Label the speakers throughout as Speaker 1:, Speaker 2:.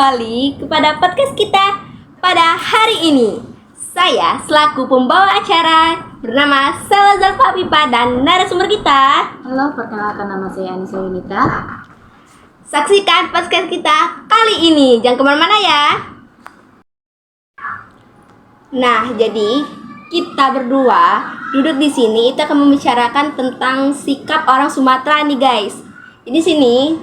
Speaker 1: kembali kepada podcast kita pada hari ini. Saya selaku pembawa acara bernama Salazar Fapipa dan narasumber kita.
Speaker 2: Halo, perkenalkan nama saya Anissa Yunita.
Speaker 1: Saksikan podcast kita kali ini. Jangan kemana-mana ya. Nah, jadi kita berdua duduk di sini. Kita akan membicarakan tentang sikap orang Sumatera nih guys. Di sini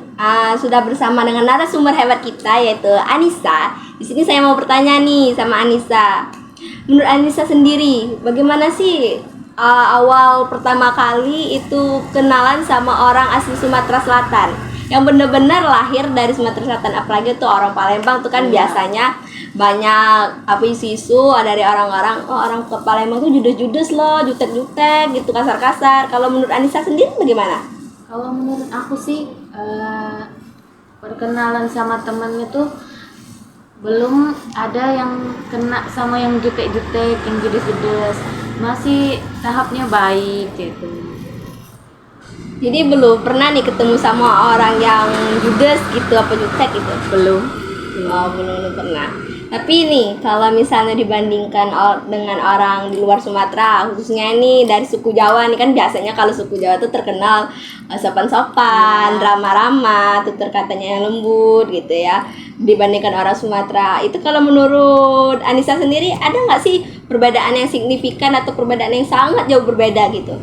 Speaker 1: sudah bersama dengan narasumber hebat kita yaitu Anissa. Di sini saya mau bertanya nih sama Anissa. Menurut Anissa sendiri, bagaimana sih awal pertama kali itu kenalan sama orang asli Sumatera Selatan? Yang benar-benar lahir dari Sumatera Selatan, apalagi tuh orang Palembang tuh kan biasanya banyak isu-isu dari orang-orang, orang ke Palembang tuh judes-judes loh, jutek-jutek gitu, kasar-kasar. Kalau menurut Anissa sendiri bagaimana?
Speaker 2: Kalau menurut aku sih perkenalan sama temennya tuh belum ada yang kena sama yang jutek-jutek, yang judes-judes. Masih tahapnya baik gitu.
Speaker 1: Jadi belum pernah nih ketemu sama orang yang judes gitu, apa jutek gitu?
Speaker 2: Belum.
Speaker 1: Oh, belum pernah. Tapi nih, kalau misalnya dibandingkan dengan orang di luar Sumatera, khususnya ini dari suku Jawa nih, kan biasanya kalau suku Jawa tuh terkenal sopan-sopan, ramah-ramah, tutur katanya yang lembut gitu ya. Dibandingkan orang Sumatera, itu kalau menurut Anissa sendiri ada nggak sih perbedaan yang signifikan atau perbedaan yang sangat jauh berbeda gitu?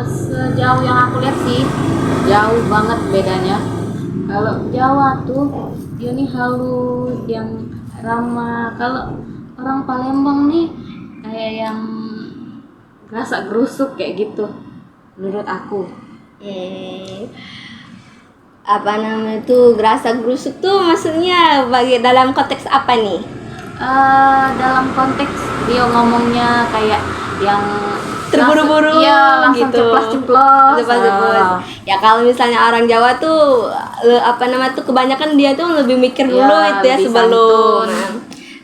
Speaker 2: Sejauh yang aku lihat sih jauh banget bedanya. Kalau Jawa tuh dia nih halus, yang ramah. Kalau orang Palembang nih kayak yang gerasa gerusuk kayak gitu menurut aku.
Speaker 1: Apa namanya tuh gerasa gerusuk tuh maksudnya bagi dalam konteks apa nih?
Speaker 2: Dalam konteks dia ngomongnya kayak yang
Speaker 1: terburu-buru
Speaker 2: langsung
Speaker 1: gitu,
Speaker 2: ceplos-ceplos.
Speaker 1: Ya kalau misalnya orang Jawa tuh kebanyakan dia tuh lebih mikir dulu itu ya sebelum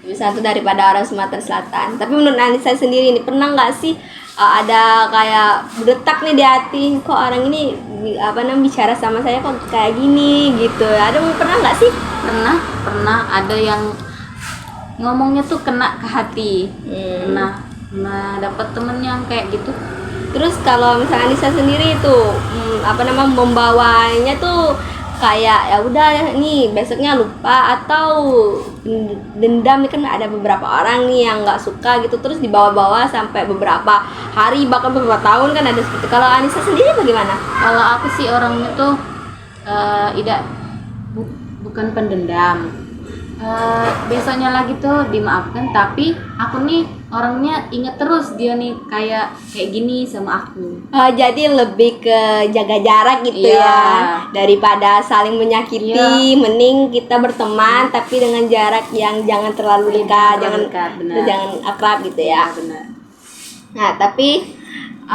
Speaker 1: lebih santun daripada orang Sumatera Selatan. Tapi menurut Anissa sendiri nih, pernah nggak sih ada kayak berdetak nih di hati, kok orang ini bicara sama saya kok kayak gini gitu? Pernah nggak sih?
Speaker 2: Pernah ada yang ngomongnya tuh kena ke hati. Nah, dapat temen yang kayak gitu.
Speaker 1: Terus kalau misalnya Anissa sendiri itu membawanya tuh kayak ya udah nih besoknya lupa atau dendam. Kan ada beberapa orang nih yang nggak suka gitu terus dibawa-bawa sampai beberapa hari bahkan beberapa tahun kan ada seperti. Kalau Anissa sendiri bagaimana?
Speaker 2: Kalau aku sih orangnya tuh bukan pendendam. Besoknya lagi tuh dimaafkan, tapi aku nih orangnya inget terus dia nih kayak gini sama aku.
Speaker 1: Jadi lebih ke jaga jarak gitu ya, daripada saling menyakiti. Mending kita berteman tapi dengan jarak yang jangan terlalu dekat, jangan akrab gitu ya.
Speaker 2: Benar.
Speaker 1: Nah tapi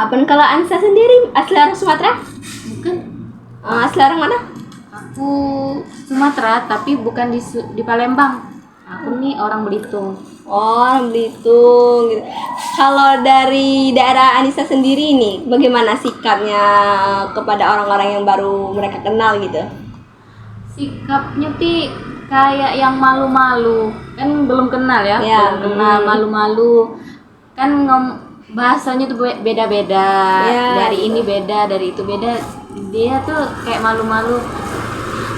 Speaker 1: kalau Anissa sendiri asli orang Sumatera?
Speaker 2: Bukan.
Speaker 1: Asli orang mana?
Speaker 2: Aku Sumatera tapi bukan di Palembang. Aku nih orang Belitung.
Speaker 1: Oh, orang Belitung gitu. Kalau dari daerah Anissa sendiri nih, bagaimana sikapnya kepada orang-orang yang baru mereka kenal gitu?
Speaker 2: Sikapnya sih kayak yang malu-malu. Kan belum kenal ya. Belum kenal, malu-malu. Kan bahasanya tuh beda-beda. Dari ini beda, dari itu beda. Dia tuh kayak malu-malu.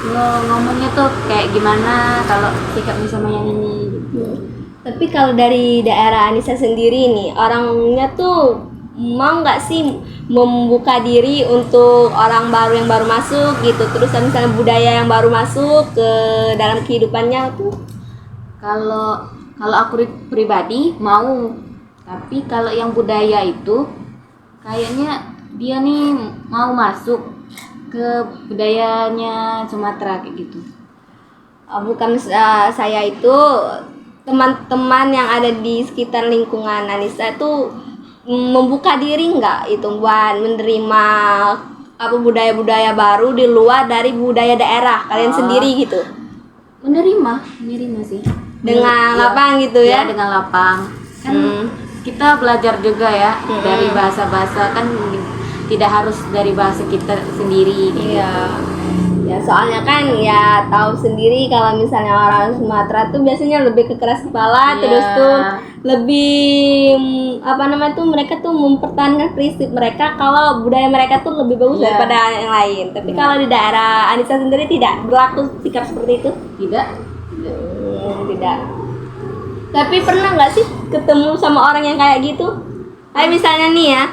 Speaker 2: Ngomongnya tuh kayak gimana kalau sikapnya sama yang ini gitu.
Speaker 1: Tapi kalau dari daerah Anissa sendiri nih, orangnya tuh mau nggak sih membuka diri untuk orang baru yang baru masuk gitu, terus misalnya budaya yang baru masuk ke dalam kehidupannya tuh?
Speaker 2: Kalau aku pribadi mau, tapi kalau yang budaya itu kayaknya dia nih mau masuk ke budayanya Sumatera kayak gitu.
Speaker 1: Bukan saya itu teman-teman yang ada di sekitar lingkungan Anissa itu membuka diri nggak itu buat menerima budaya-budaya baru di luar dari budaya daerah kalian sendiri gitu?
Speaker 2: Menerima sih.
Speaker 1: Dengan lapang gitu ya?
Speaker 2: Dengan lapang. Kan kita belajar juga ya dari bahasa-bahasa, kan tidak harus dari bahasa kita sendiri gitu.
Speaker 1: Ya soalnya kan ya tahu sendiri kalau misalnya orang Sumatera tuh biasanya lebih ke keras kepala,
Speaker 2: Iya.
Speaker 1: terus tuh lebih apa namanya tuh mereka tuh mempertahankan prinsip mereka kalau budaya mereka tuh lebih bagus
Speaker 2: Iya.
Speaker 1: daripada yang lain. Tapi
Speaker 2: Iya.
Speaker 1: kalau di daerah Anissa sendiri tidak berlaku sikap seperti itu.
Speaker 2: Tidak.
Speaker 1: Tidak. Tapi pernah nggak sih ketemu sama orang yang kayak gitu? Kayak misalnya nih ya,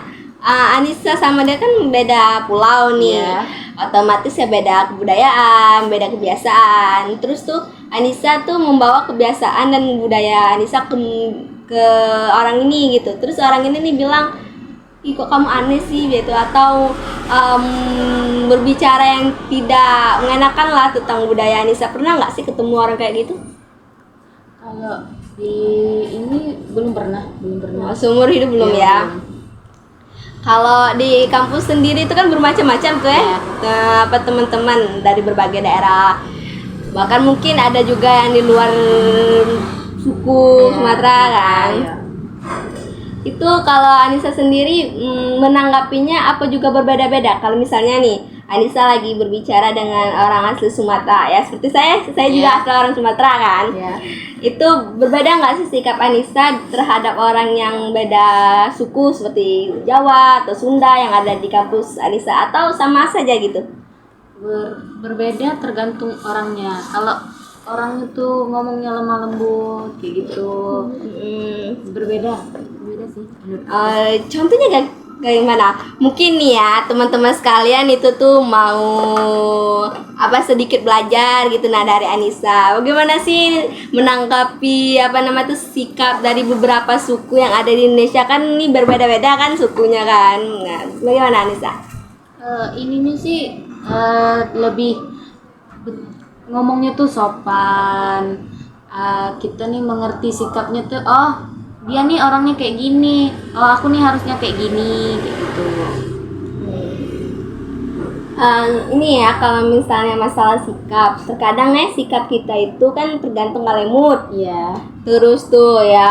Speaker 1: Anissa sama dia kan beda pulau nih.
Speaker 2: Iya.
Speaker 1: Otomatis ya beda kebudayaan, beda kebiasaan. Terus tuh Anissa tuh membawa kebiasaan dan budaya Anissa ke orang ini gitu. Terus orang ini nih bilang, "Ih kok kamu aneh sih," gitu, atau berbicara yang tidak mengenakan lah tentang budaya Anissa. Pernah nggak sih ketemu orang kayak gitu?
Speaker 2: Kalau di ini belum pernah.
Speaker 1: Seumur hidup belum
Speaker 2: Iya,
Speaker 1: ya?
Speaker 2: belum.
Speaker 1: Kalau di kampus sendiri itu kan bermacam-macam tuh ya, apa teman-teman dari berbagai daerah. Bahkan mungkin ada juga yang di luar suku
Speaker 2: Iya.
Speaker 1: Sumatera kan.
Speaker 2: Iya.
Speaker 1: Itu kalau Anissa sendiri menanggapinya apa juga berbeda-beda. Kalau misalnya nih Anissa lagi berbicara dengan orang asli Sumatera ya, seperti saya juga
Speaker 2: Iya.
Speaker 1: asli orang Sumatera kan.
Speaker 2: Iya.
Speaker 1: Itu berbeda nggak sih sikap Anissa terhadap orang yang beda suku seperti Jawa atau Sunda yang ada di kampus Anissa, atau sama saja gitu?
Speaker 2: Berbeda tergantung orangnya. Kalau orang itu ngomongnya lemah lembut kayak gitu, berbeda sih menurut aku.
Speaker 1: Contohnya kayak gimana? Mungkin nih ya teman-teman sekalian itu tuh mau apa sedikit belajar gitu nah dari Anissa. Bagaimana sih menanggapi apa namanya tuh sikap dari beberapa suku yang ada di Indonesia, kan ini berbeda-beda kan sukunya kan. Nah, bagaimana Anissa?
Speaker 2: Ininya sih lebih ngomongnya tuh sopan. Kita nih mengerti sikapnya tuh, oh dia nih orangnya kayak gini, oh aku nih harusnya kayak gini, kayak gitu.
Speaker 1: Ini ya kalau misalnya masalah sikap, terkadang ya sikap kita itu kan tergantung kali mood.
Speaker 2: Iya.
Speaker 1: Terus tuh ya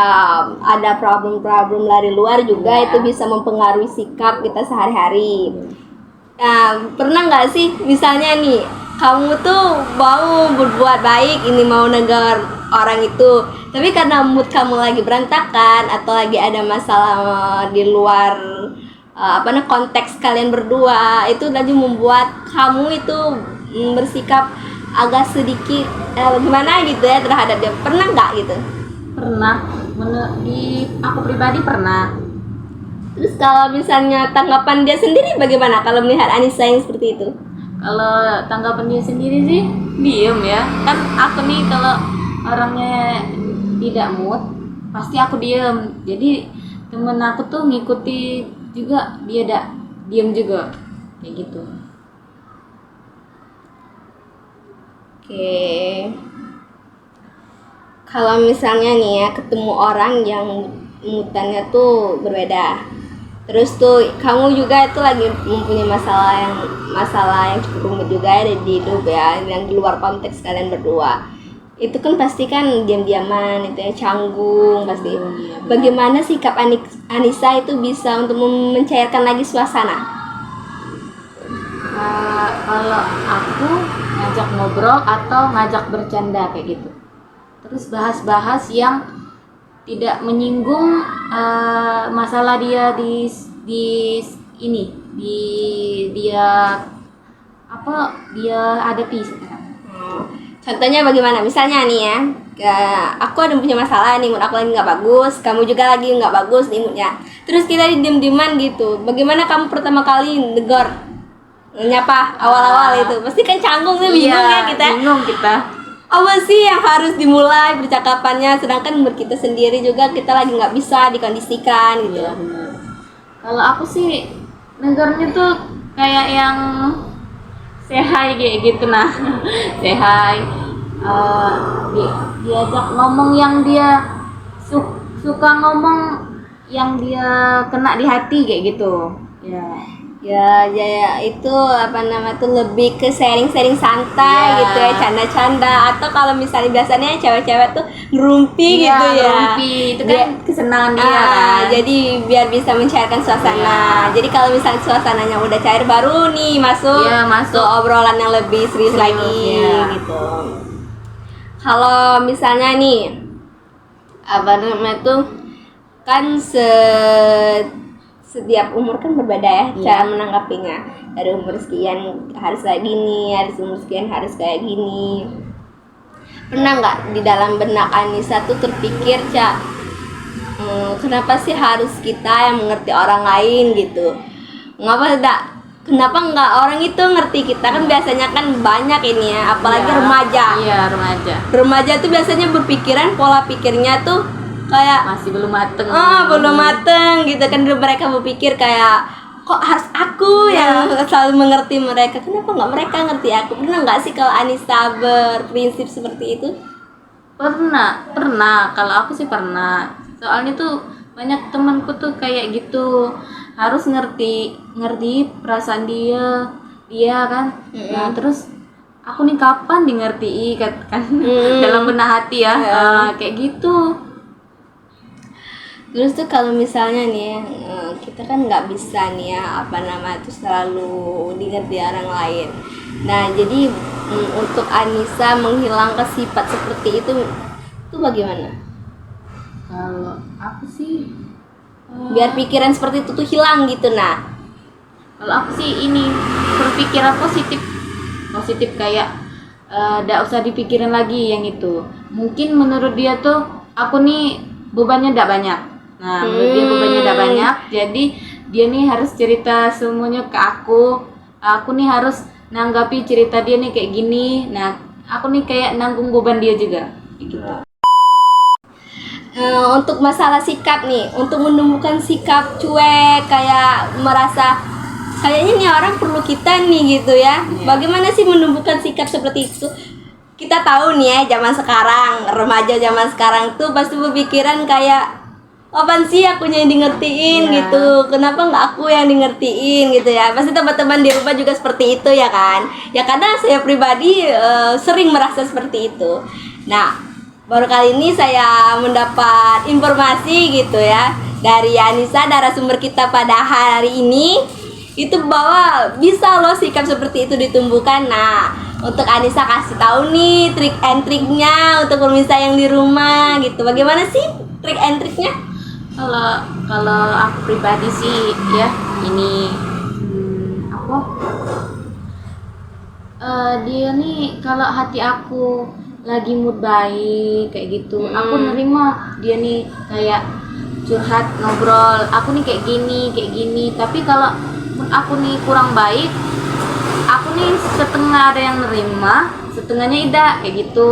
Speaker 1: ada problem-problem dari luar juga,
Speaker 2: Iya.
Speaker 1: itu bisa mempengaruhi sikap kita sehari-hari. Nah, pernah nggak sih misalnya nih kamu tuh mau berbuat baik, ini mau negar orang itu, tapi karena mood kamu lagi berantakan atau lagi ada masalah di luar konteks kalian berdua, itu lagi membuat kamu itu bersikap agak sedikit gimana gitu ya terhadap dia. Pernah nggak gitu?
Speaker 2: Pernah. Di aku pribadi pernah.
Speaker 1: Terus kalau misalnya tanggapan dia sendiri bagaimana kalau melihat Anissa yang seperti itu?
Speaker 2: Kalau tanggapan dia sendiri sih diem ya. Kan aku nih kalau orangnya tidak mood pasti aku diem. Jadi temen aku tuh ngikuti juga, dia diem juga kayak gitu.
Speaker 1: Oke. Kalau misalnya nih ya ketemu orang yang mutannya tuh berbeda, terus tuh kamu juga itu lagi mempunyai masalah yang cukup rumit juga ya di hidup ya, yang di luar konteks kalian berdua. Itu kan pasti kan diam-diaman itu ya, canggung pasti. Bagaimana sikap Anissa itu bisa untuk mencairkan lagi suasana?
Speaker 2: Kalau aku ngajak ngobrol atau ngajak bercanda kayak gitu, terus bahas-bahas yang tidak menyinggung masalah dia di ini dia hadapi sekarang.
Speaker 1: Contohnya bagaimana? Misalnya nih ya, aku ada punya masalah nih, mood aku lagi nggak bagus, kamu juga lagi nggak bagus nih moodnya. Terus kita diem-dieman gitu. Bagaimana kamu pertama kali negor, nyapa awal-awal itu? Pasti kan canggung tuh, bingung ya kita.
Speaker 2: Bingung kita.
Speaker 1: Apa sih yang harus dimulai percakapannya? Sedangkan mood kita sendiri juga kita lagi nggak bisa dikondisikan gitu.
Speaker 2: Iya, benar. Kalau aku sih negornya tuh kayak yang sehai kayak gitu nah. Sehai. Diajak ngomong yang dia suka ngomong, yang dia kena di hati kayak gitu. Ya.
Speaker 1: Ya, itu apa nama tuh lebih ke sharing-sharing santai
Speaker 2: Iya.
Speaker 1: gitu ya, canda-canda, atau kalau misalnya biasanya cewek-cewek tuh ngerumpi
Speaker 2: Iya,
Speaker 1: gitu ya.
Speaker 2: ngerumpi. Itu kan kesenangan dia kan.
Speaker 1: Jadi biar bisa mencairkan suasana.
Speaker 2: Iya.
Speaker 1: Jadi kalau misalnya suasananya udah cair baru nih masuk,
Speaker 2: Iya, masuk.
Speaker 1: ke obrolan yang lebih serius lagi
Speaker 2: iya.
Speaker 1: gitu. Kalau misalnya nih apa namanya tuh kan setiap umur kan berbeda ya cara menanggapinya. Dari umur sekian harus kayak gini, dari umur sekian harus kayak gini. Pernah nggak di dalam benak Anissa tuh terpikir, Cak, kenapa sih harus kita yang mengerti orang lain gitu? Kenapa nggak orang itu ngerti kita? Kan biasanya kan banyak ini ya, apalagi remaja.
Speaker 2: Iya, remaja.
Speaker 1: Remaja tuh biasanya berpikiran, pola pikirnya tuh kayak
Speaker 2: Masih belum mateng.
Speaker 1: belum mateng gitu kan. Mereka berpikir kayak, kok harus aku yang selalu mengerti mereka, kenapa nggak mereka ngerti aku? Pernah nggak sih kalau Anissa berprinsip seperti itu?
Speaker 2: Pernah. Kalau aku sih pernah. Soalnya tuh banyak temanku tuh kayak gitu, harus ngerti perasaan dia kan. Nah, terus aku nih kapan di ngerti kan dalam benak hati ya. Kayak gitu.
Speaker 1: Terus tuh kalau misalnya nih kita kan nggak bisa nih ya apa nama itu selalu dimengerti orang lain. Nah jadi untuk Anissa menghilangkan sifat seperti itu bagaimana?
Speaker 2: Kalau aku sih
Speaker 1: Biar pikiran seperti itu tuh hilang gitu. Nah
Speaker 2: kalau aku sih ini berpikiran positif kayak nggak usah dipikirin lagi yang itu. Mungkin menurut dia tuh aku nih bebannya nggak banyak. Nah, menurut dia bebannya nggak banyak, jadi dia nih harus cerita semuanya ke aku. Aku nih harus nanggapi cerita dia nih kayak gini. Nah, aku nih kayak nanggung beban dia juga. Gitu.
Speaker 1: untuk masalah sikap nih, untuk menumbuhkan sikap cuek kayak merasa kayaknya nih orang perlu kita nih gitu ya. Bagaimana sih menumbuhkan sikap seperti itu? Kita tahu nih ya zaman sekarang, remaja zaman sekarang tuh pasti berpikiran kayak apaan sih akunya yang di ngertiin gitu, kenapa nggak aku yang di ngertiin gitu ya. Pasti teman-teman di rumah juga seperti itu ya kan. Ya karena saya pribadi sering merasa seperti itu. Nah baru kali ini saya mendapat informasi gitu ya dari Anissa, narasumber kita pada hari ini, itu bahwa bisa loh sikap seperti itu ditumbuhkan. Nah untuk Anissa kasih tahu nih trik and triknya untuk pemirsa yang di rumah gitu. Bagaimana sih trik and triknya?
Speaker 2: Kalau aku pribadi sih ya ini dia nih kalau hati aku lagi mood baik kayak gitu, aku nerima dia nih kayak curhat ngobrol, aku nih kayak gini. Tapi kalau mood aku nih kurang baik, aku nih setengah ada yang nerima, setengahnya tidak kayak gitu.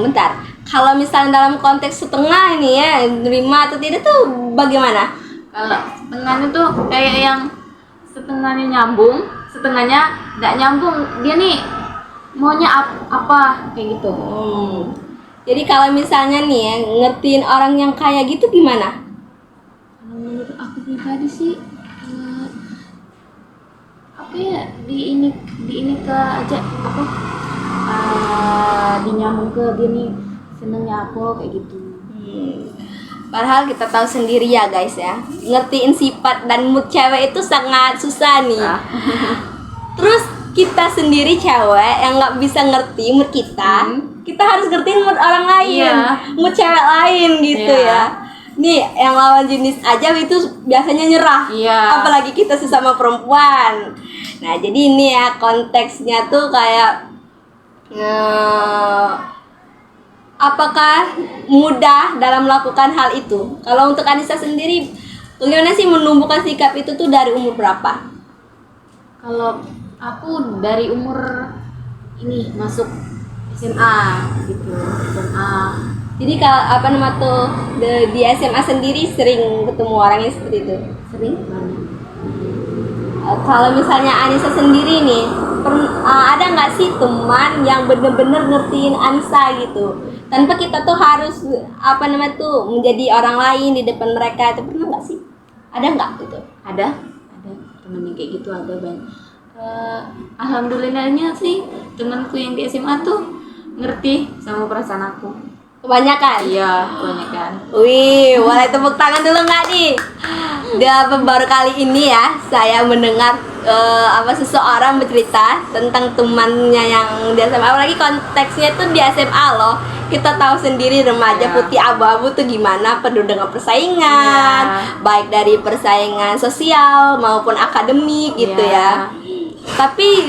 Speaker 1: Bentar, kalau misalnya dalam konteks setengah ini ya nerima atau tidak tuh bagaimana?
Speaker 2: Kalau setengahnya tuh kayak yang setengahnya nyambung, setengahnya tidak nyambung. Dia nih maunya apa kayak gitu.
Speaker 1: Jadi kalau misalnya nih ya ngertiin orang yang kayak gitu gimana?
Speaker 2: Menurut aku pribadi sih apa ya di ini ke aja dinyambung ke dia nih senengnya aku kayak gitu.
Speaker 1: Padahal kita tahu sendiri ya guys ya, ngertiin sifat dan mood cewek itu sangat susah nih. Terus kita sendiri cewek yang nggak bisa ngerti mood kita, kita harus ngertiin mood orang lain, mood cewek lain gitu ya. Nih yang lawan jenis aja itu biasanya nyerah, apalagi kita sesama perempuan. Nah jadi ini ya konteksnya tuh kayak apakah mudah dalam melakukan hal itu? Kalau untuk Anissa sendiri, bagaimana sih menumbuhkan sikap itu tuh dari umur berapa?
Speaker 2: Kalau aku dari umur ini masuk SMA gitu, SMA.
Speaker 1: Jadi kalau apa nama tuh di SMA sendiri sering ketemu orang yang seperti itu?
Speaker 2: Sering banget.
Speaker 1: Kalau misalnya Anissa sendiri nih, ada nggak sih teman yang bener-bener ngertiin Anissa gitu? Tanpa kita tuh harus apa namanya tuh menjadi orang lain di depan mereka, itu pernah nggak sih? Ada nggak gitu?
Speaker 2: Ada temen yang kayak gitu, ada banyak. Alhamdulillahnya sih temanku yang di SMA tuh ngerti sama perasaan aku.
Speaker 1: Kebanyakan?
Speaker 2: Iya, kebanyakan.
Speaker 1: Wih, boleh tepuk tangan dulu nggak nih? Baru kali ini ya saya mendengar seseorang bercerita tentang temannya yang di SMA. Apalagi konteksnya itu di SMA loh. Kita tahu sendiri remaja putih abu-abu tuh gimana, penuh dengan persaingan, baik dari persaingan sosial maupun akademik gitu ya. Tapi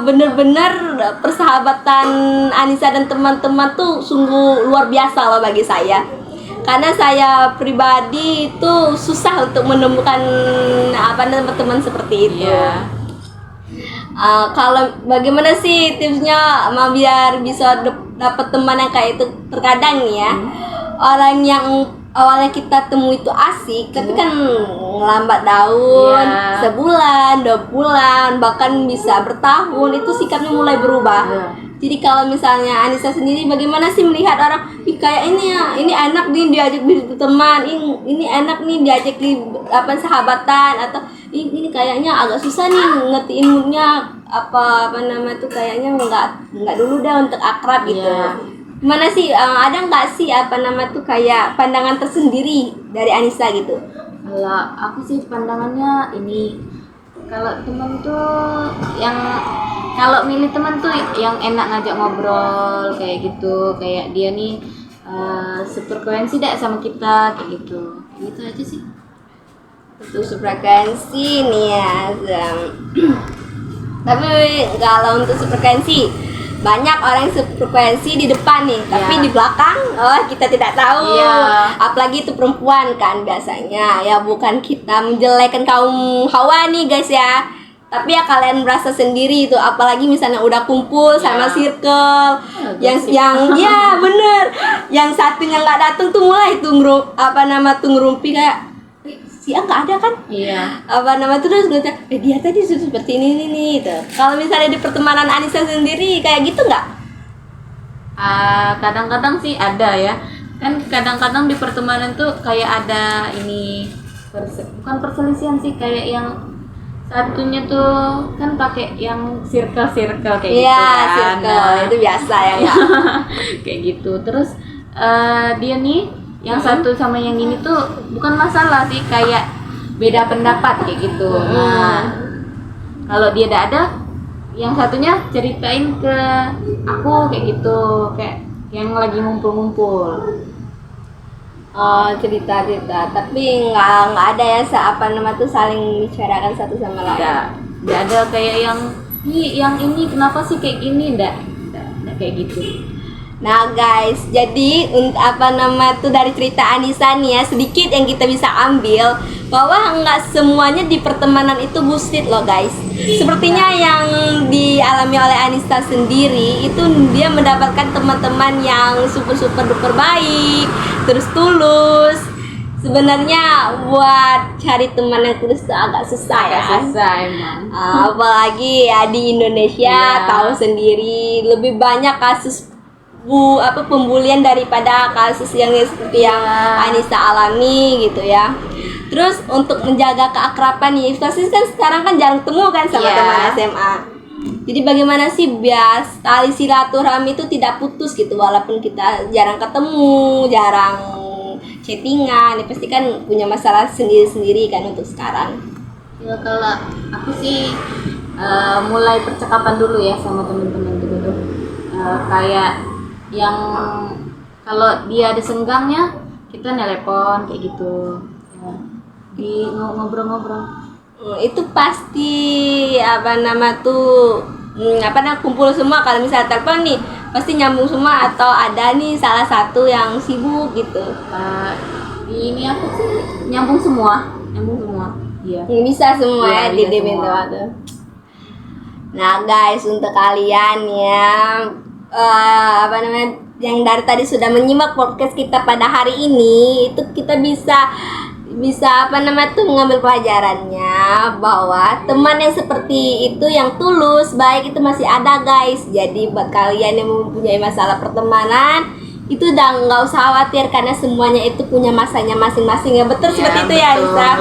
Speaker 1: bener-bener persahabatan Anissa dan teman-teman tuh sungguh luar biasa loh bagi saya. Karena saya pribadi itu susah untuk menemukan teman-teman seperti itu. Kalau bagaimana sih tipsnya biar bisa dapat teman yang kayak itu? Terkadang nih ya, orang yang awalnya kita temui itu asik, tapi kan lambat daun, sebulan, 2 bulan, bahkan bisa bertahun, itu sikapnya mulai berubah. Jadi kalau misalnya Anissa sendiri bagaimana sih melihat orang, kayak ini ya, ini enak nih diajak berteman, ini enak nih diajak di sahabatan, atau ini kayaknya agak susah nih ngertiin moodnya kayaknya nggak dulu dah untuk akrab gitu. Gimana sih, ada nggak sih kayak pandangan tersendiri dari Anissa gitu?
Speaker 2: Kalau aku sih pandangannya ini, kalau teman tuh kalau milih teman tuh yang enak ngajak ngobrol kayak gitu, kayak dia nih sefrekuensi deh sama kita kayak gitu aja sih.
Speaker 1: Itu sefrekuensi nih ya. Tapi kalau untuk sefrekuensi, banyak orang yang sefrekuensi di depan nih, tapi di belakang kita tidak tahu. Apalagi itu perempuan kan biasanya ya, bukan kita menjelekan kaum Hawa nih guys ya, tapi ya kalian merasa sendiri itu, apalagi misalnya udah kumpul sama circle yang ya bener, yang satunya nggak datang tuh mulai tuh ngerumpi kayak si nggak ada kan? Terus dia tadi seperti ini nih gitu. Kalau misalnya di pertemanan Anissa sendiri kayak gitu nggak?
Speaker 2: Kadang-kadang sih ada ya. Kan kadang-kadang di pertemanan tuh kayak ada ini bukan perselisihan sih, kayak yang satunya tuh kan pakai yang circle kayak gitu kan.
Speaker 1: Circle itu biasa ya.
Speaker 2: Kayak gitu. Terus dia nih yang satu sama yang ini tuh bukan masalah sih, kayak beda pendapat kayak gitu. Nah, kalau dia tidak ada, yang satunya ceritain ke aku kayak gitu, kayak yang lagi ngumpul-ngumpul.
Speaker 1: Cerita, tapi nggak ada ya saling bicarakan satu sama lain.
Speaker 2: Nggak ada kayak yang ini kenapa sih kayak gini, nggak kayak gitu.
Speaker 1: Nah guys, jadi dari cerita Anissa nih ya, sedikit yang kita bisa ambil bahwa nggak semuanya di pertemanan itu bullshit loh guys. Sepertinya yang dialami oleh Anissa sendiri itu, dia mendapatkan teman-teman yang super duper baik, terus tulus. Sebenarnya buat cari teman yang tulus itu agak susah ya.
Speaker 2: Susah emang.
Speaker 1: Apalagi ya di Indonesia, tahu sendiri lebih banyak kasus pembulian daripada kasus yang seperti yang Anissa alami gitu ya. Terus untuk menjaga keakraban nih, pasti kan sekarang kan jarang temu kan sama teman SMA. Jadi bagaimana sih biar tali silaturahmi itu tidak putus gitu, walaupun kita jarang ketemu, jarang chattingan, ya pasti kan punya masalah sendiri-sendiri kan untuk sekarang.
Speaker 2: Ya kalau aku sih mulai percakapan dulu ya sama teman-teman gitu tuh. Kayak yang kalau dia ada senggangnya kita telepon kayak gitu ya, di ngobrol-ngobrol.
Speaker 1: Itu pasti kumpul semua. Kalau misalnya telepon nih pasti nyambung semua, atau ada nih salah satu yang sibuk gitu?
Speaker 2: Ini aku sih nyambung semua. Iya.
Speaker 1: Bisa semua ya di DM itu. Nah guys, untuk kalian ya yang dari tadi sudah menyimak podcast kita pada hari ini, itu kita bisa mengambil pelajarannya bahwa teman yang seperti itu, yang tulus, baik itu masih ada guys. Jadi buat kalian yang mempunyai masalah pertemanan, itu udah nggak usah khawatir karena semuanya itu punya masanya masing-masing ya. Betul seperti itu ya Anissa.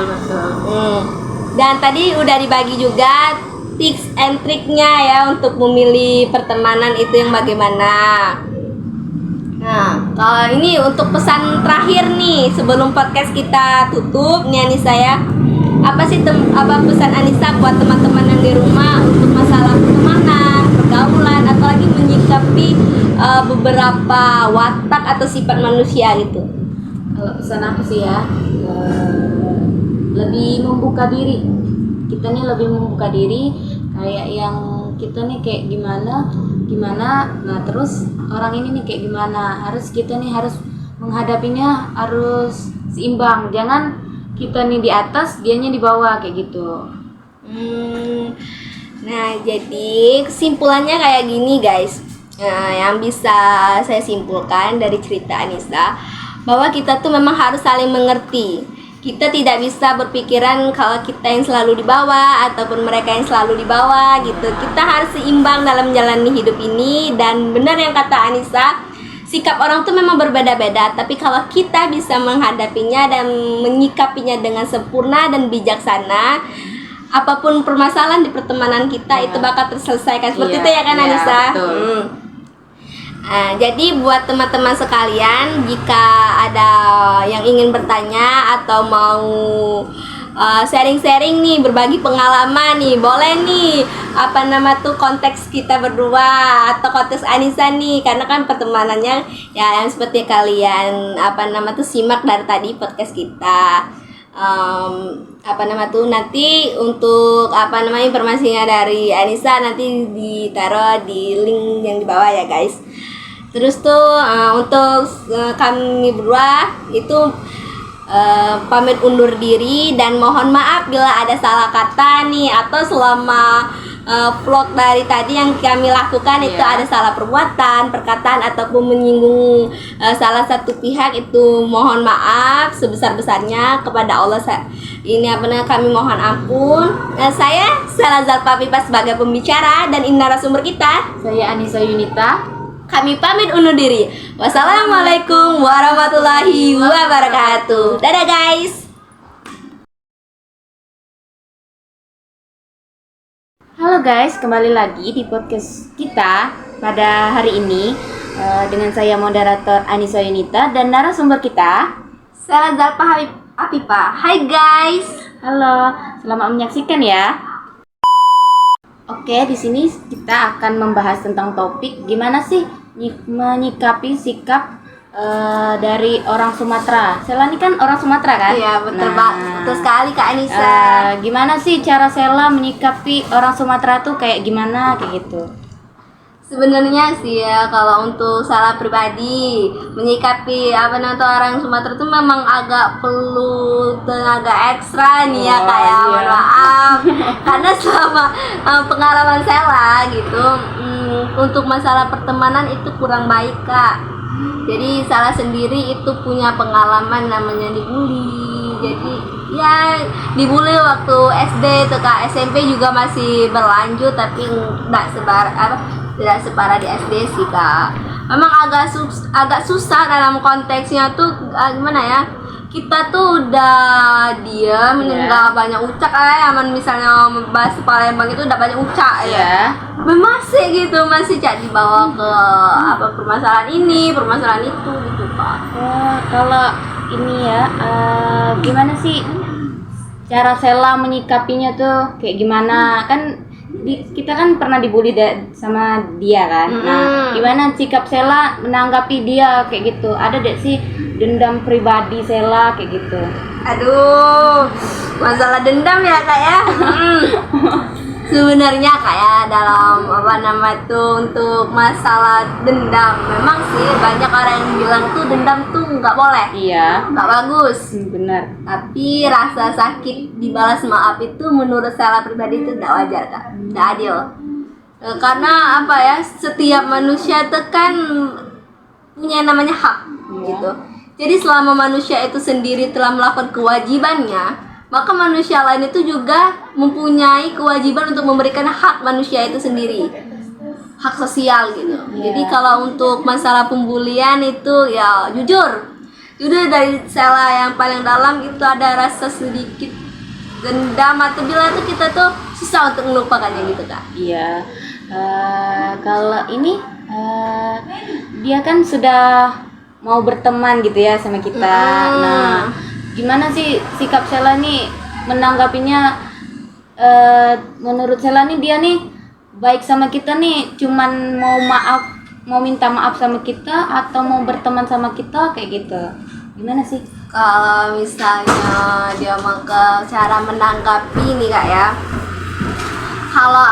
Speaker 1: Dan tadi udah dibagi juga tips and triknya ya untuk memilih pertemanan itu yang bagaimana. Nah, kalau ini untuk pesan terakhir nih sebelum podcast kita tutup nih Anissa ya. Apa sih apa pesan Anissa buat teman-teman yang di rumah untuk masalah pertemanan, pergaulan atau lagi menyikapi beberapa watak atau sifat manusia gitu?
Speaker 2: Kalau pesan aku sih ya, lebih membuka diri. Kita nih lebih membuka diri, kayak yang kita nih kayak gimana, nah terus orang ini nih kayak gimana, kita nih harus menghadapinya harus seimbang, jangan kita nih di atas, dianya di bawah kayak gitu.
Speaker 1: Nah jadi kesimpulannya kayak gini guys. Nah, yang bisa saya simpulkan dari cerita Anissa bahwa kita tuh memang harus saling mengerti. Kita tidak bisa berpikiran kalau kita yang selalu di bawah ataupun mereka yang selalu di bawah gitu. Kita harus seimbang dalam menjalani hidup ini. Dan benar yang kata Anissa, sikap orang tuh memang berbeda-beda, tapi kalau kita bisa menghadapinya dan menyikapinya dengan sempurna dan bijaksana, apapun permasalahan di pertemanan kita itu bakal terselesaikan. Seperti itu ya kan Anissa? Nah, jadi buat teman-teman sekalian, jika ada yang ingin bertanya atau mau sharing-sharing nih, berbagi pengalaman nih, boleh nih konteks kita berdua atau konteks Anissa nih, karena kan pertemanannya ya yang seperti kalian simak dari tadi podcast kita. Nanti untuk informasinya dari Anissa nanti ditaruh di link yang di bawah ya guys. Terus tuh untuk kami berdua itu pamit undur diri dan mohon maaf bila ada salah kata nih, atau selama vlog dari tadi yang kami lakukan itu ada salah perbuatan, perkataan ataupun menyinggung salah satu pihak, itu mohon maaf sebesar-besarnya kepada Allah. Kami mohon ampun. Saya Salazar Papipa sebagai pembicara dan ini narasumber kita.
Speaker 2: Saya Anissa Yunita.
Speaker 1: Kami pamit undur diri. Wassalamualaikum warahmatullahi wabarakatuh. Dadah guys.
Speaker 2: Halo guys, kembali lagi di podcast kita pada hari ini dengan saya moderator Anissa Yunita dan narasumber kita
Speaker 1: Salazar Papipa. Hai guys.
Speaker 2: Halo, selamat menyaksikan ya. Oke, di sini kita akan membahas tentang topik gimana sih menyikapi sikap dari orang Sumatera. Sela ini kan orang Sumatera kan?
Speaker 1: Iya, betul betul sekali Kak Anissa.
Speaker 2: Gimana sih cara Sela menyikapi orang Sumatera tuh kayak gimana kayak gitu?
Speaker 1: Sebenarnya sih ya, kalau untuk salah pribadi menyikapi orang Sumatera itu memang agak perlu tenaga ekstra nih ya kayak maaf karena selama pengalaman Sela gitu untuk masalah pertemanan itu kurang baik Kak. Jadi Sela sendiri itu punya pengalaman namanya dibully. Jadi ya dibully waktu SD itu Kak, SMP juga masih berlanjut tapi tidak separah di SD sih Kak. Memang agak susah dalam konteksnya tuh gimana ya? Kita tuh udah diam, nggak banyak ucap misalnya membahas Palembang itu udah banyak ucap ya. Masih dibawa ke permasalahan ini, permasalahan itu gitu Kak.
Speaker 2: Kalau ini ya gimana sih cara Sela menyikapinya tuh kayak gimana? Kan kita kan pernah dibully sama dia kan. Nah, gimana sikap Sela menanggapi dia kayak gitu? Ada sih dendam pribadi Sela kayak gitu?
Speaker 1: Aduh, masalah dendam ya Kak ya. Sebenarnya kayak dalam untuk masalah dendam, memang sih banyak orang yang bilang tuh dendam tuh nggak boleh, nggak bagus.
Speaker 2: Benar.
Speaker 1: Tapi rasa sakit dibalas maaf itu menurut Sela pribadi itu tidak wajar Kak, tidak adil. Karena setiap manusia itu kan punya namanya hak gitu. Jadi selama manusia itu sendiri telah melakukan kewajibannya, maka manusia lain itu juga mempunyai kewajiban untuk memberikan hak manusia itu sendiri. hak sosial gitu.
Speaker 2: Iya.
Speaker 1: Jadi kalau untuk masalah pembulian itu ya jujur dari Sela yang paling dalam itu ada rasa sedikit dendam atau bila itu kita tuh susah untuk melupakannya gitu Kak.
Speaker 2: Iya. Kalau ini dia kan sudah mau berteman gitu ya sama kita. Nah, gimana sih sikap Sela nih menanggapinya? Menurut Sela nih dia nih baik sama kita nih, cuman mau minta maaf sama kita atau mau berteman sama kita kayak gitu. Gimana sih?
Speaker 1: Kalau misalnya dia mau ke cara menanggapi nih Kak ya, kalau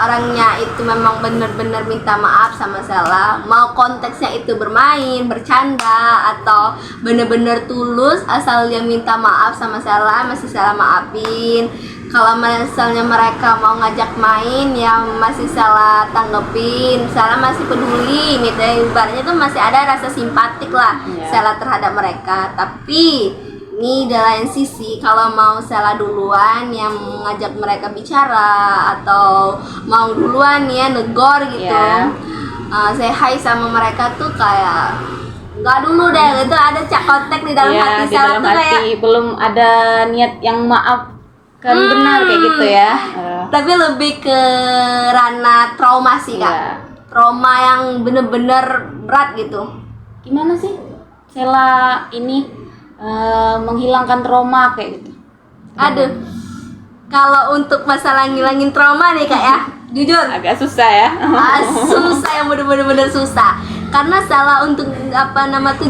Speaker 1: orangnya itu memang benar-benar minta maaf sama Sela, mau konteksnya itu bermain, bercanda, atau benar-benar tulus asal dia minta maaf sama Sela, masih Sela maafin. Kalau misalnya mereka mau ngajak main, ya masih Sela tanggepin, Sela masih peduli gitu ya. Ibaratnya tuh masih ada rasa simpatik lah Sela terhadap mereka. Tapi ini di lain sisi, kalau mau Sela duluan yang ngajak mereka bicara atau mau duluan ya negor gitu, say hi sama mereka tuh kayak nggak dulu deh, itu ada kontak di dalam hati
Speaker 2: di
Speaker 1: Sela
Speaker 2: dalam
Speaker 1: tuh
Speaker 2: hati
Speaker 1: kayak
Speaker 2: belum ada niat yang maaf kan benar kayak gitu ya.
Speaker 1: Tapi lebih ke ranah trauma sih Kak.
Speaker 2: Iya.
Speaker 1: Trauma yang bener-bener berat gitu.
Speaker 2: Gimana sih Sela ini menghilangkan trauma kayak gitu?
Speaker 1: Aduh, kalau untuk masalah ngilangin trauma nih Kak ya, jujur
Speaker 2: Agak susah ya.
Speaker 1: susah, yang bener-bener susah. Karena Sela untuk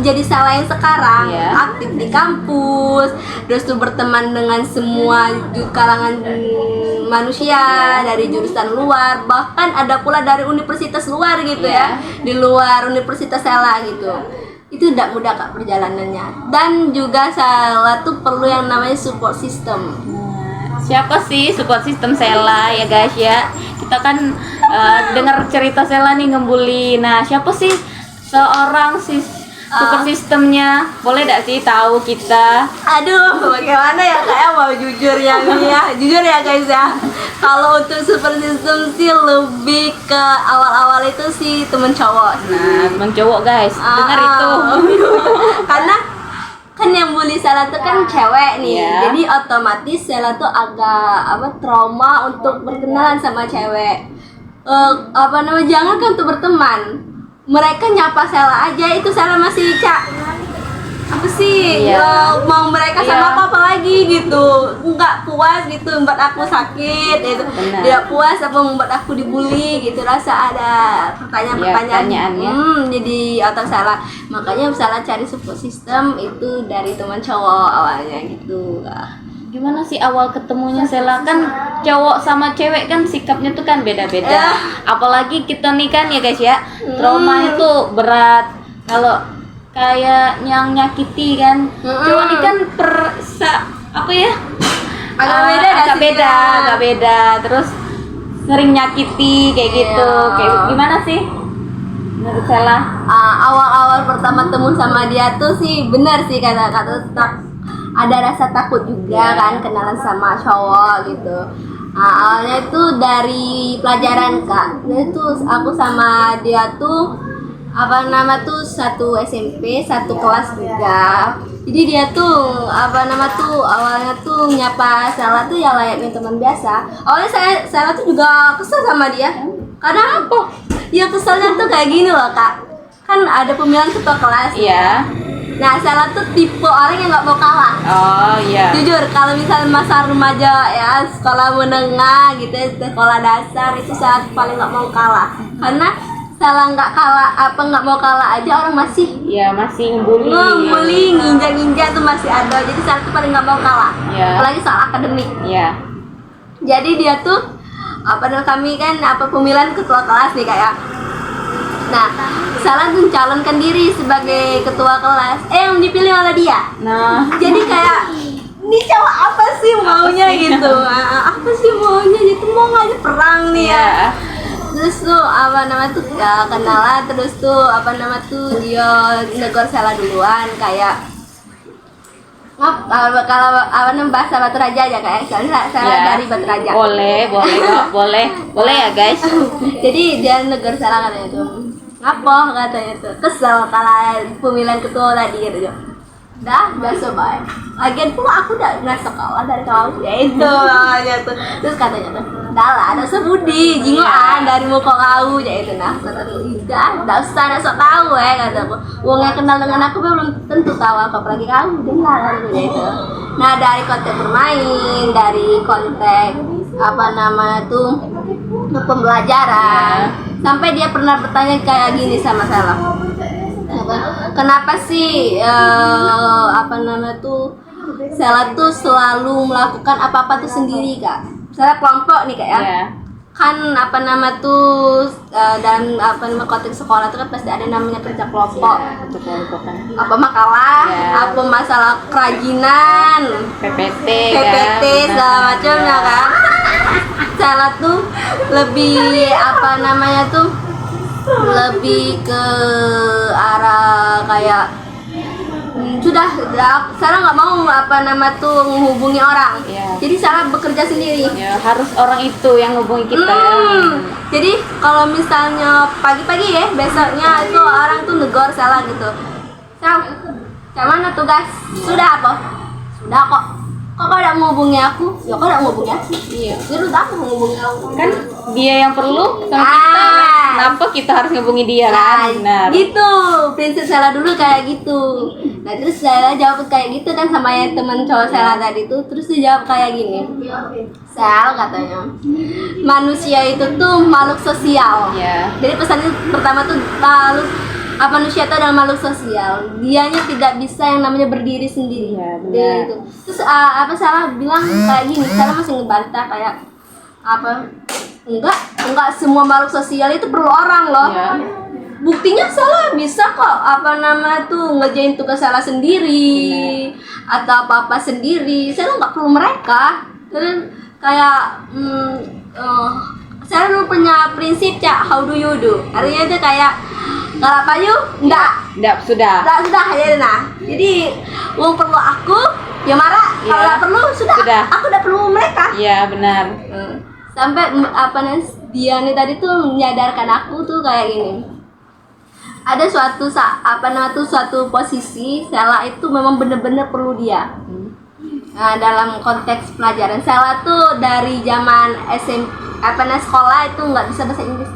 Speaker 1: jadi Sela yang sekarang aktif di kampus, terus tuh berteman dengan semua kalangan manusia dari jurusan luar, bahkan ada pula dari universitas luar gitu ya, di luar universitas Sela gitu. Itu tidak mudah Kak perjalanannya, dan juga Sela tuh perlu yang namanya support system.
Speaker 2: Siapa sih support system Sela ya guys ya? Kita kan dengar cerita Sela nih ngebully. Nah, siapa sih seorang support systemnya? Boleh gak sih tahu kita?
Speaker 1: Aduh, bagaimana ya Kak ya, mau jujur ya nih ya. Jujur ya guys ya. Kalau untuk support system sih lebih ke awal-awal itu sih temen cowok.
Speaker 2: Nah, teman cowok guys, dengar itu.
Speaker 1: Karena kan yang bully Sela tuh kan cewek nih, jadi otomatis Sela tuh agak trauma untuk berkenalan sama cewek. Jangan kan untuk berteman, mereka nyapa Sela aja itu Sela masih apa sih mau mereka sama apa lagi gitu, nggak puas gitu, membuat aku sakit gitu. Tidak puas apa membuat aku dibully gitu, rasa ada pertanyaan. Jadi otak Sela, makanya Sela cari support system itu dari teman cowok awalnya gitu.
Speaker 2: Gimana sih awal ketemunya Sela? Kan cowok sama cewek kan sikapnya tuh kan beda-beda. Apalagi kita nih kan ya guys ya, traumanya tuh berat. Kalau kayak yang nyakiti kan, cowok ini kan agak beda. Terus sering nyakiti kayak gitu. Kayak gimana sih menurut Sela?
Speaker 1: Awal-awal pertama temu sama dia tuh sih benar sih kata ada rasa takut juga kan kenalan sama cowok gitu. Awalnya itu dari pelajaran Kak. Jadi tuh aku sama dia tuh satu SMP, satu kelas juga. Jadi dia tuh awalnya tuh nyapa Sela tuh ya layaknya teman biasa. Awalnya Sela tuh juga kesel sama dia. Karena apa? Ya keselnya tuh kayak gini loh Kak. Kan ada pemilihan ketua kelas.
Speaker 2: Iya.
Speaker 1: Nah, Sela tuh tipe orang yang nggak mau kalah.
Speaker 2: Oh iya.
Speaker 1: Jujur, kalau misalnya masa remaja ya, sekolah menengah gitu, sekolah dasar itu Sela paling nggak mau kalah. Karena Sela nggak mau kalah aja orang masih ngebully, nginjak-nginjak tuh masih ada. Jadi Sela tuh paling nggak mau kalah. Apalagi soal akademik. Jadi dia tuh kami kan pemilihan ketua kelas nih kayak. Nah, Sela mencalonkan diri sebagai ketua kelas. Yang dipilih oleh dia.
Speaker 2: Nah,
Speaker 1: jadi kayak ini cowok apa sih maunya gitu? Apa sih maunya? Gitu mau ngajak perang nih ya. Terus tuh kenalan, terus tuh dia negor Sela duluan kayak kalau apa namanya bahasa Batu Raja aja kayak soalnya saya
Speaker 2: Ya.
Speaker 1: dari Batu Raja.
Speaker 2: Boleh kok, boleh ya guys.
Speaker 1: Jadi dia negur salah katanya tuh. Ngapa katanya tuh? Kesel kalah pemilihan ketua tadi gitu. Dah sobat. Lagian pula aku udah nggak sekolah dari kamu. Ya itu aja tuh. Terus katanya tuh, dah lah ada sebudi jingoan dari muka kau ya itu nah. Kata tuh, dah usah sok tahu kataku. Wong yang kenal dengan aku belum tentu tahu apa apalagi kamu dengar ya itu. Nah dari konteks bermain, dari konteks apa namanya tuh pembelajaran, sampai dia pernah bertanya kayak gini sama saya. Kenapa sih apa namanya tuh Sela tuh selalu melakukan apa-apa tuh sendiri kak? Misalnya kelompok nih kak ya.
Speaker 2: Ya.
Speaker 1: Kan apa nama tuh dan apa nama konteks sekolah tuh kan pasti ada namanya kerja kelompok.
Speaker 2: Untuk kelompokan.
Speaker 1: Apa makalah,
Speaker 2: Ya.
Speaker 1: apa masalah kerajinan,
Speaker 2: PPT
Speaker 1: PPT segala macamnya kan. Sela tuh lebih apa namanya tuh lebih ke arah kayak sudah Sarah nggak mau apa nama tuh menghubungi orang.
Speaker 2: Iya.
Speaker 1: Jadi Sarah bekerja sendiri.
Speaker 2: Ya, harus orang itu yang hubungi kita ya.
Speaker 1: Jadi kalau misalnya pagi-pagi ya besoknya itu orang tuh negor Sarah gitu. Sal, mana tugas? Sudah apa? Sudah kok. Kok kau tidak menghubungi aku? Ya kau tidak menghubungi aku.
Speaker 2: Iya.
Speaker 1: Suruh aku menghubungi aku.
Speaker 2: Kan dia yang perlu sama kita. Kenapa kita harus ngubungi dia kan? Benar.
Speaker 1: Gitu, prinsip Sela dulu kayak gitu. Nah terus Sela jawab kayak gitu kan sama yang teman cowok Sela tadi tuh. Terus dia jawab kayak gini, Sel katanya, manusia itu tuh makhluk sosial.
Speaker 2: Ya.
Speaker 1: Jadi pesan pertama tuh manusia itu adalah makhluk sosial. Dianya tidak bisa yang namanya berdiri sendiri.
Speaker 2: Iya, benar.
Speaker 1: Dia itu. Terus apa Sela bilang kayak gini, Sela masih ngebantah kayak apa? Enggak semua makhluk sosial itu perlu orang loh.
Speaker 2: Ya.
Speaker 1: Buktinya Sela bisa kok apa nama tuh ngerjain tugas Sela sendiri atau apa-apa sendiri. Sela nggak perlu mereka. Terus kayak saya dulu punya prinsip how do you do. Artinya itu kayak kalau apa yuk enggak
Speaker 2: Sudah.
Speaker 1: ya nah. Jadi uang perlu aku ya marah. Kalau
Speaker 2: Iya.
Speaker 1: nggak perlu sudah. Aku udah perlu mereka.
Speaker 2: Iya, benar.
Speaker 1: Sampai apa namanya dia nih tadi tuh menyadarkan aku tuh kayak gini. Ada suatu posisi Sela itu memang bener-bener perlu dia. Nah, dalam konteks pelajaran Sela tuh dari zaman sekolah itu nggak bisa bahasa Inggris.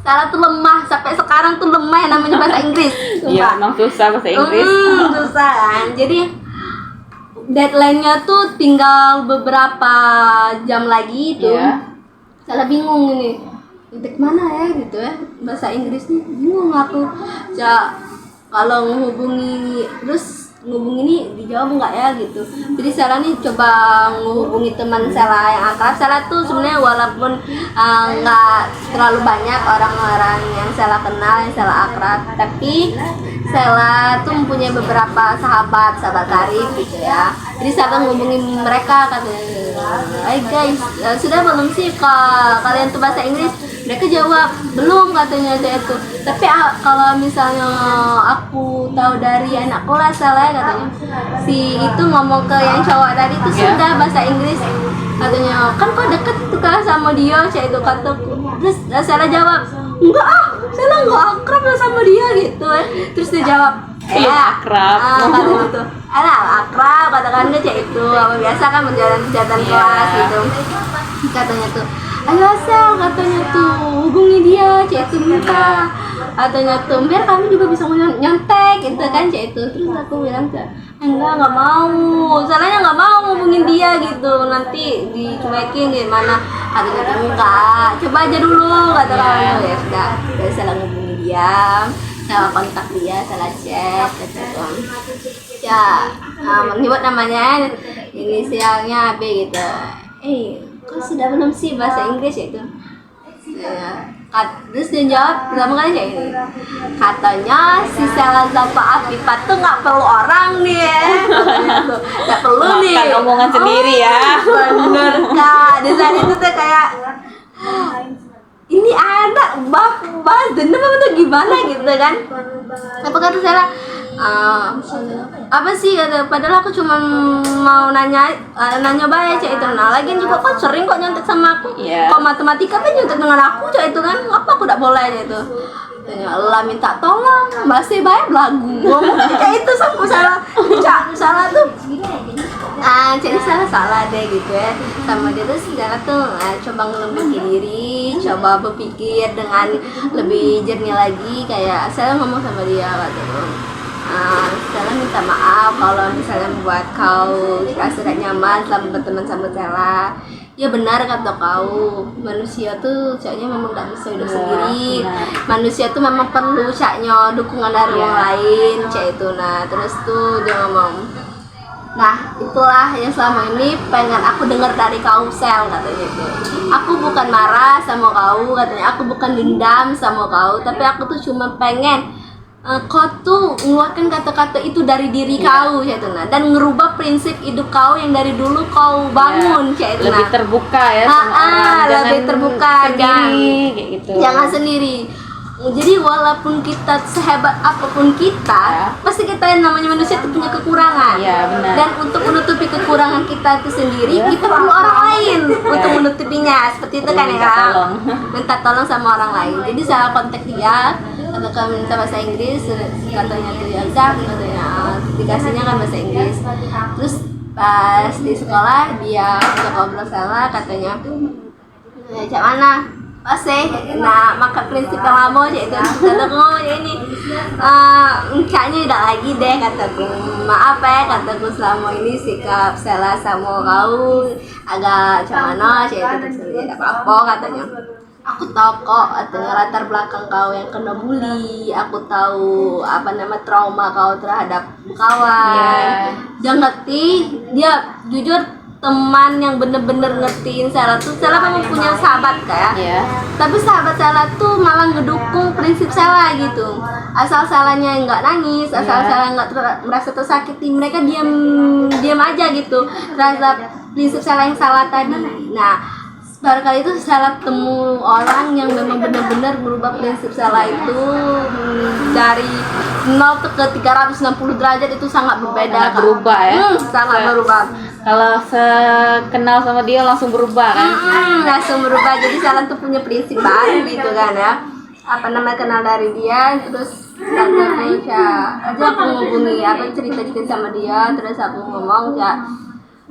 Speaker 1: Sela tuh lemah sampai sekarang tuh lemah yang namanya bahasa Inggris.
Speaker 2: Iya, memang susah bahasa Inggris.
Speaker 1: Susah kan. Jadi deadline-nya tuh tinggal beberapa jam lagi tuh.
Speaker 2: Iya.
Speaker 1: Saya bingung ini. Titik mana ya gitu ya. Bahasa Inggris nih bingung aku. Kalau menghubungi ini dijawab enggak ya gitu. Jadi Sela nih coba menghubungi teman Sela yang akrab. Sela tuh sebenarnya walaupun enggak terlalu banyak orang-orang yang Sela kenal, yang Sela akrab, tapi Sela tuh mempunyai beberapa sahabat karib gitu ya. Jadi Sela menghubungi mereka katanya, "Hai guys, sudah belum sih kalian tuh bahasa Inggris?" Mereka jawab, "Belum," katanya saya itu. Tapi kalau misalnya aku tahu dari anak kelas Sela katanya, si itu ngomong ke yang cowok tadi itu sudah bahasa Inggris. Katanya, "Kan kok deket tuh kan sama dia," saya itu kataku. Terus Sela jawab, "Enggak Sela enggak akrab lah sama dia," gitu. Terus dia jawab,
Speaker 2: akrab.
Speaker 1: Katanya gitu. Akrab katakannya cek itu apa biasa kan menjalankan kelas gitu. Katanya tuh, "Ayo Sel," katanya tuh, "hubungi dia," cek itu minta. Katanya tuh, "Biar kami juga bisa nyontek," gitu kan cek itu. Terus aku bilang enggak mau. Salahnya nggak mau ngubungin dia gitu. Nanti dicuekin gimana? Katanya tuh enggak. Coba aja dulu kata kamu. Ya sudah, dari Sela ngubungin dia. Saya kontak dia, Sela chat gitu. Ya, menyebut namanya, inisialnya B gitu. Kok sudah belum sih bahasa Inggris ya itu? Terus dia jawab pertama kali kayak gini, katanya si Sela Zapa Afifah tuh nggak perlu orang nih ya. Katanya tuh nggak perlu nih.
Speaker 2: Makan omongan sendiri ya.
Speaker 1: Bener kak. Di saat itu tuh kayak ini anak bahas dendam apa tuh gimana gitu kan. Apa kata Sela, apa sih kata, padahal aku cuma mau nanya baik cak itu. Nah lagian juga kok sering kok nyontek sama aku. Kok matematika kan nyontek dengan aku cak itu kan, apa aku tidak boleh cak itu. Allah minta tolong masih baik lagu kayak itu sama salah tuh jadi salah deh gitu ya sama dia tuh sejarah tuh coba ngelembahin diri, coba berpikir dengan lebih jernih lagi. Kayak saya ngomong sama dia waktu itu, Stella minta maaf kalau misalnya membuat kau rasa tidak nyaman selama berteman sama Stella. Ya benar kata kau, manusia tuh caknya memang gak bisa hidup sendiri. Manusia tuh memang perlu caknya dukungan dari orang lain cak itu. Nah terus tuh dia ngomong, nah itulah yang selama ini pengen aku dengar dari kau Sel, katanya itu. Aku bukan marah sama kau katanya, aku bukan dendam sama kau, tapi aku tuh cuma pengen kau tuh mengeluarkan kata-kata itu dari diri kau ya nah, dan ngerubah prinsip hidup kau yang dari dulu kau bangun ya nah.
Speaker 2: Lebih terbuka ya sama orang,
Speaker 1: lebih terbuka
Speaker 2: sendiri, kayak gitu.
Speaker 1: Jangan sendiri. Jadi walaupun kita sehebat apapun kita, pasti kita yang namanya manusia itu punya kekurangan.
Speaker 2: Benar.
Speaker 1: Dan untuk menutupi kekurangan kita itu sendiri, kita perlu orang lain untuk menutupinya. Seperti itu kan ya. Minta tolong sama orang lain. Jadi saya kontak dia, atau minta bahasa Inggris, katanya tuh ya udah, katanya dikasihnya kan bahasa Inggris. Terus pas di sekolah dia ngobrol salah, katanya cak mana? Paseh, nah maka prinsip yang lama aja itu kataku ngomong ini kayaknya tidak lagi deh kataku, maaf ya kataku selama ini sikap Stella sama kau agak cemana aja itu tidak apa-apa katanya. Aku tahu kok katanya latar belakang kau yang kena bully, aku tahu trauma kau terhadap kawan. Dia ngerti, dia jujur teman yang bener-bener ngertiin Stella tuh. Stella memang punya sahabat kayak tapi sahabat Stella tuh malah ngedukung prinsip Stella gitu. Asal Stellanya nggak nangis, asal Stella nggak merasa tersakiti, mereka diam aja gitu terhadap prinsip Stella yang salah tadi. Nah barangkali itu Stella temu orang yang memang benar-benar merubah prinsip Stella itu dari 0 ke 360 derajat. Itu sangat berbeda,
Speaker 2: berubah ya.
Speaker 1: Sangat berubah.
Speaker 2: Kalau kenal sama dia langsung berubah kan?
Speaker 1: Langsung berubah. Jadi Stella tuh punya prinsip baru gitu kan ya. Kenal dari dia, terus katanya aja aku ngomongin cerita-cerita sama dia, terus aku ngomong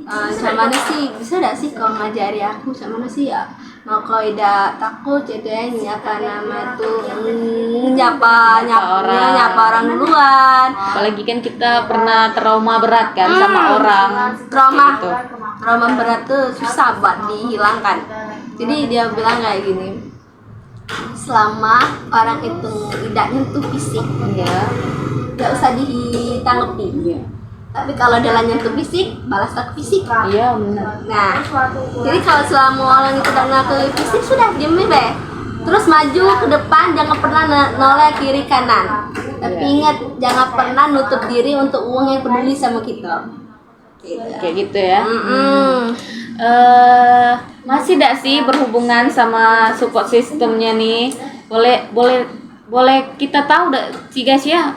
Speaker 1: mana sih bisa gak sih kau ngajari aku mana sih ya mau kau tidak takut gitu ya nyapa orang duluan.
Speaker 2: Apalagi kan kita pernah trauma berat kan sama orang.
Speaker 1: Trauma berat tuh susah buat dihilangkan. Jadi dia bilang kayak gini, selama orang itu tidak nyentuh fisik gak usah ditanggapi. Tapi kalau dia nyentuh fisik, balas ke fisik.
Speaker 2: Iya benar.
Speaker 1: Nah, jadi kalau selama orang itu tidak ke fisik sudah diam be. Terus maju ke depan, jangan pernah noleh kiri kanan. Tapi ingat, jangan pernah nutup diri untuk uang yang peduli sama kita.
Speaker 2: Kayak gitu ya. Masih tidak sih berhubungan sama support sistemnya nih? Boleh kita tahu sih guys ya,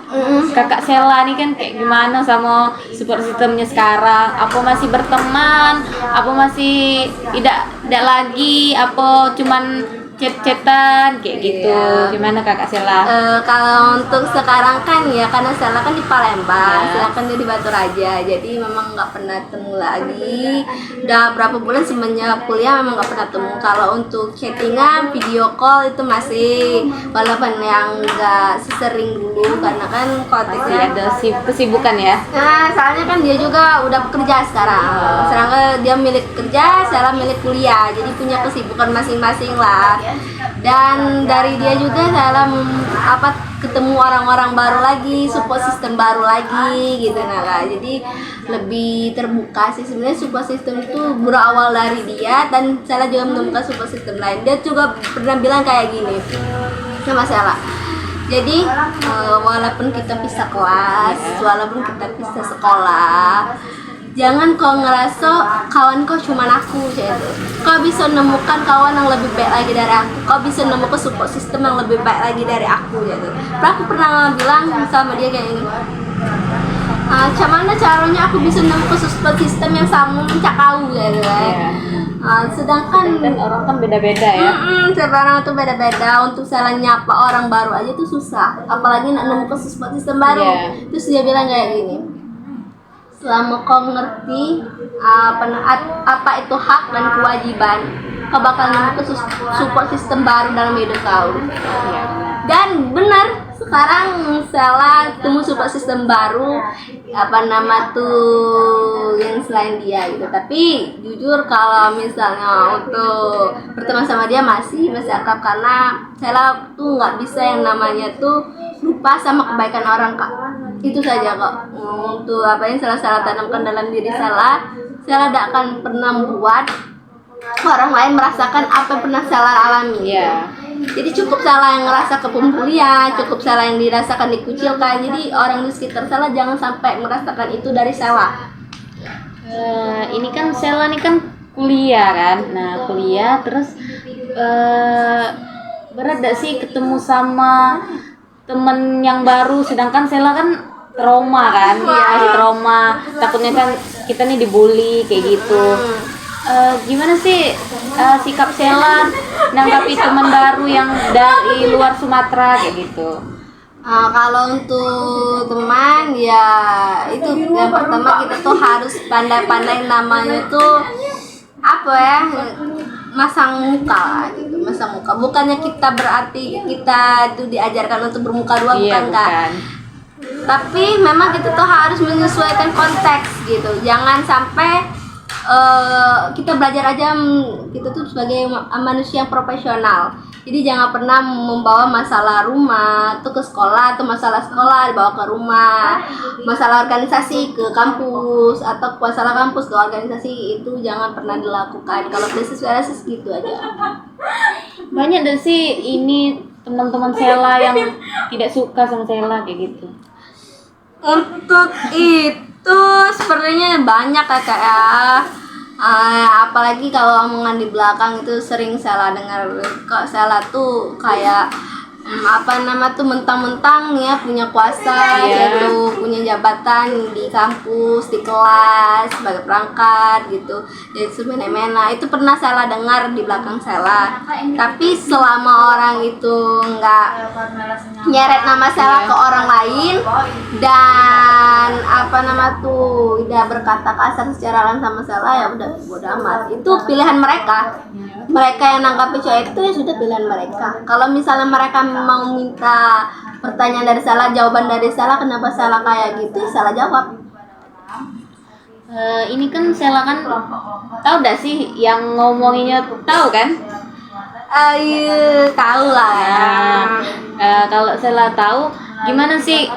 Speaker 2: kakak Stella nih kan kayak gimana sama support sistemnya sekarang? Apa masih berteman? Apa masih tidak lagi? Apa cuman chat-chatan kayak gitu? Gimana kakak Stella?
Speaker 1: Kalau untuk sekarang kan ya, karena Stella kan di Palembang, sedangkan dia di Batu Raja, jadi memang nggak pernah temu lagi. Udah berapa bulan semenjak kuliah memang nggak pernah temu. Kalau untuk chattingan, video call itu masih, walaupun yang nggak sesering dulu karena kan konteksnya
Speaker 2: ada kesibukan ya.
Speaker 1: Nah, soalnya kan dia juga udah bekerja sekarang. Sedangkan dia milik kerja, Stella milik kuliah, jadi punya kesibukan masing-masing lah. Dan dari dia juga Stella ketemu orang-orang baru lagi, support system baru lagi gitu nah. Jadi lebih terbuka sih sebenarnya. Support system itu berawal dari dia, dan Stella juga menemukan support system lain. Dia juga pernah bilang kayak gini sama Stella. Jadi walaupun kita pisah kelas, walaupun kita pisah sekolah, jangan kau ngerasa kawan kau cuma aku gitu. Kau bisa menemukan kawan yang lebih baik lagi dari aku. Kau bisa menemukan support system yang lebih baik lagi dari aku gitu. Aku pernah bilang sama dia kayak gini, Macam mana caranya aku bisa nemu ke support system yang sama mencakau gitu kan. Sedangkan
Speaker 2: Dan orang kan beda-beda ya.
Speaker 1: setiap orang tuh beda-beda. Untuk salah nyapa orang baru aja tuh susah, apalagi nak nemu ke support system baru.
Speaker 2: Iya.
Speaker 1: Terus dia bilang kayak gini, selama kau ngerti apa itu hak dan kewajiban, kau bakal nemu ke support system baru dalam hidup kau. Dan benar, sekarang salah temu support system baru yang selain dia gitu. Tapi jujur kalau misalnya untuk berteman sama dia masih akrab, karena Sela tuh nggak bisa yang namanya tuh lupa sama kebaikan orang, Kak. Itu saja kok. Untuk apa yang Sela tanamkan dalam diri Sela tidak akan pernah membuat orang lain merasakan apa yang pernah Sela alami. Jadi cukup Sela yang ngerasa kepembulian, cukup Sela yang dirasakan dikucilkan. Jadi orang di sekitar Sela jangan sampai merasakan itu dari Sela.
Speaker 2: Ini kan Sela nih kan kuliah kan. Nah, kuliah terus berat gak sih ketemu sama temen yang baru, sedangkan Sela kan trauma kan, masih trauma, takutnya kan kita nih dibully kayak gitu. Gimana sih sikap Sela nanggapi teman baru yang dari luar Sumatera kayak gitu?
Speaker 1: Kalau untuk teman ya itu yang pertama kita tuh harus pandai-pandai namanya tuh apa ya, masang muka lah gitu, masang muka. Bukannya kita berarti kita tuh diajarkan untuk bermuka dua, bukan kan? Tapi memang kita tuh harus menyesuaikan konteks gitu. Jangan sampai kita belajar aja, kita tuh sebagai manusia yang profesional. Jadi jangan pernah membawa masalah rumah tuh ke sekolah, atau masalah sekolah dibawa ke rumah, masalah organisasi ke kampus, atau masalah kampus ke organisasi. Itu jangan pernah dilakukan. Kalau beasiswa gitu aja.
Speaker 2: Banyak deh sih ini teman-teman Sela yang tidak suka sama Sela kayak gitu.
Speaker 1: Untuk itu sepertinya banyak ya. Apalagi kalau omongan di belakang itu sering Sela dengar. Kok Sela tuh kayak mentang-mentang ya punya kuasa gitu, punya jabatan di kampus, di kelas sebagai perangkat gitu. Jadi semena-mena itu pernah Sela dengar di belakang Sela. Tapi selama orang itu nggak nyeret nama Sela ke orang lain dan tidak berkata kasar secara langsung sama Sela, ya udah bodo amat. Itu pilihan mereka. Mereka yang nangkap cewek itu ya sudah pilihan mereka. Kalau misalnya mereka mau minta pertanyaan dari Sela, jawaban dari Sela, kenapa Sela kayak gitu, Sela jawab.
Speaker 2: Ini kan Sela kan tahu gak sih yang ngomonginnya, tahu kan?
Speaker 1: Tahu lah ya.
Speaker 2: Kalau Sela tahu, gimana sih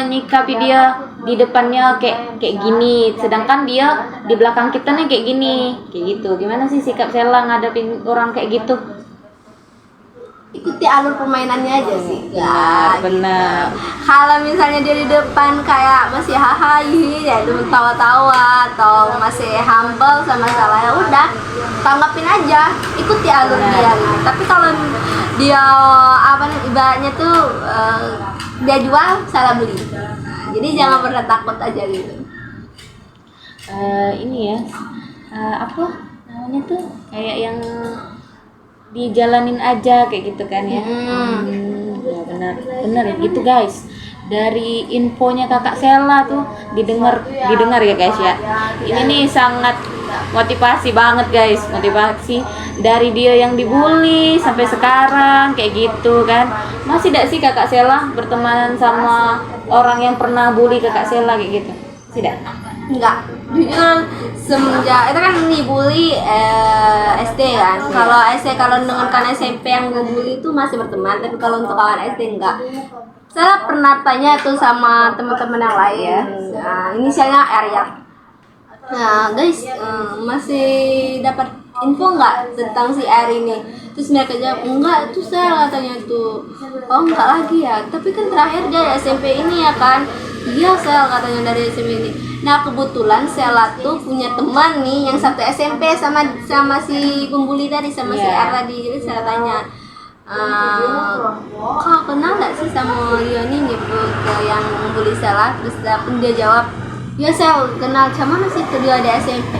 Speaker 2: nyikapi dia di depannya kayak gini, sedangkan dia di belakang kita nih kayak gini, kayak gitu. Gimana sih sikap Sela ngadepin orang kayak gitu?
Speaker 1: Ikuti alur permainannya aja sih,
Speaker 2: Benar.
Speaker 1: Kalau misalnya dia di depan kayak masih hahaha ya itu tawa-tawa, atau masih humble sama Sela, ya udah tanggapin aja, ikuti alur dia gitu. Tapi kalau dia ibaratnya tuh dia jual, Sela beli. Jadi jangan pernah takut aja gitu.
Speaker 2: Ini ya apa namanya tuh, kayak yang dijalanin aja kayak gitu kan ya. Ya benar gitu guys. Dari infonya kakak Sela tuh didengar ya guys ya. Ini nih sangat motivasi banget guys, motivasi dari dia yang dibully sampai sekarang kayak gitu kan. Masih tidak sih kakak Sela berteman sama orang yang pernah bully kakak Sela kayak gitu? Tidak.
Speaker 1: Enggak, jujur semenjak itu kan dibully SD kan. Kalau SD, kalau dengan kawan SMP yang ngebully itu masih berteman, tapi kalau untuk kawan SD enggak. Saya pernah tanya tuh sama teman-teman yang lain. Inisialnya R ya. Nah guys, masih dapat info nggak tentang si R ini? Terus mereka jawab, enggak, itu saya katanya tuh. Oh enggak lagi ya, tapi kan terakhir dia SMP ini ya kan. Iya Sel katanya dari SMP ini. Nah kebetulan Sela tuh punya teman nih yang satu SMP sama si pembuli tadi, sama si R tadi. Jadi saya tanya, Kau kenal nggak sih sama Rio nih, nyebut ke yang bully Sela, terus dia jawab, ya Sel, kenal sama mana sih tuh dia ada SMP.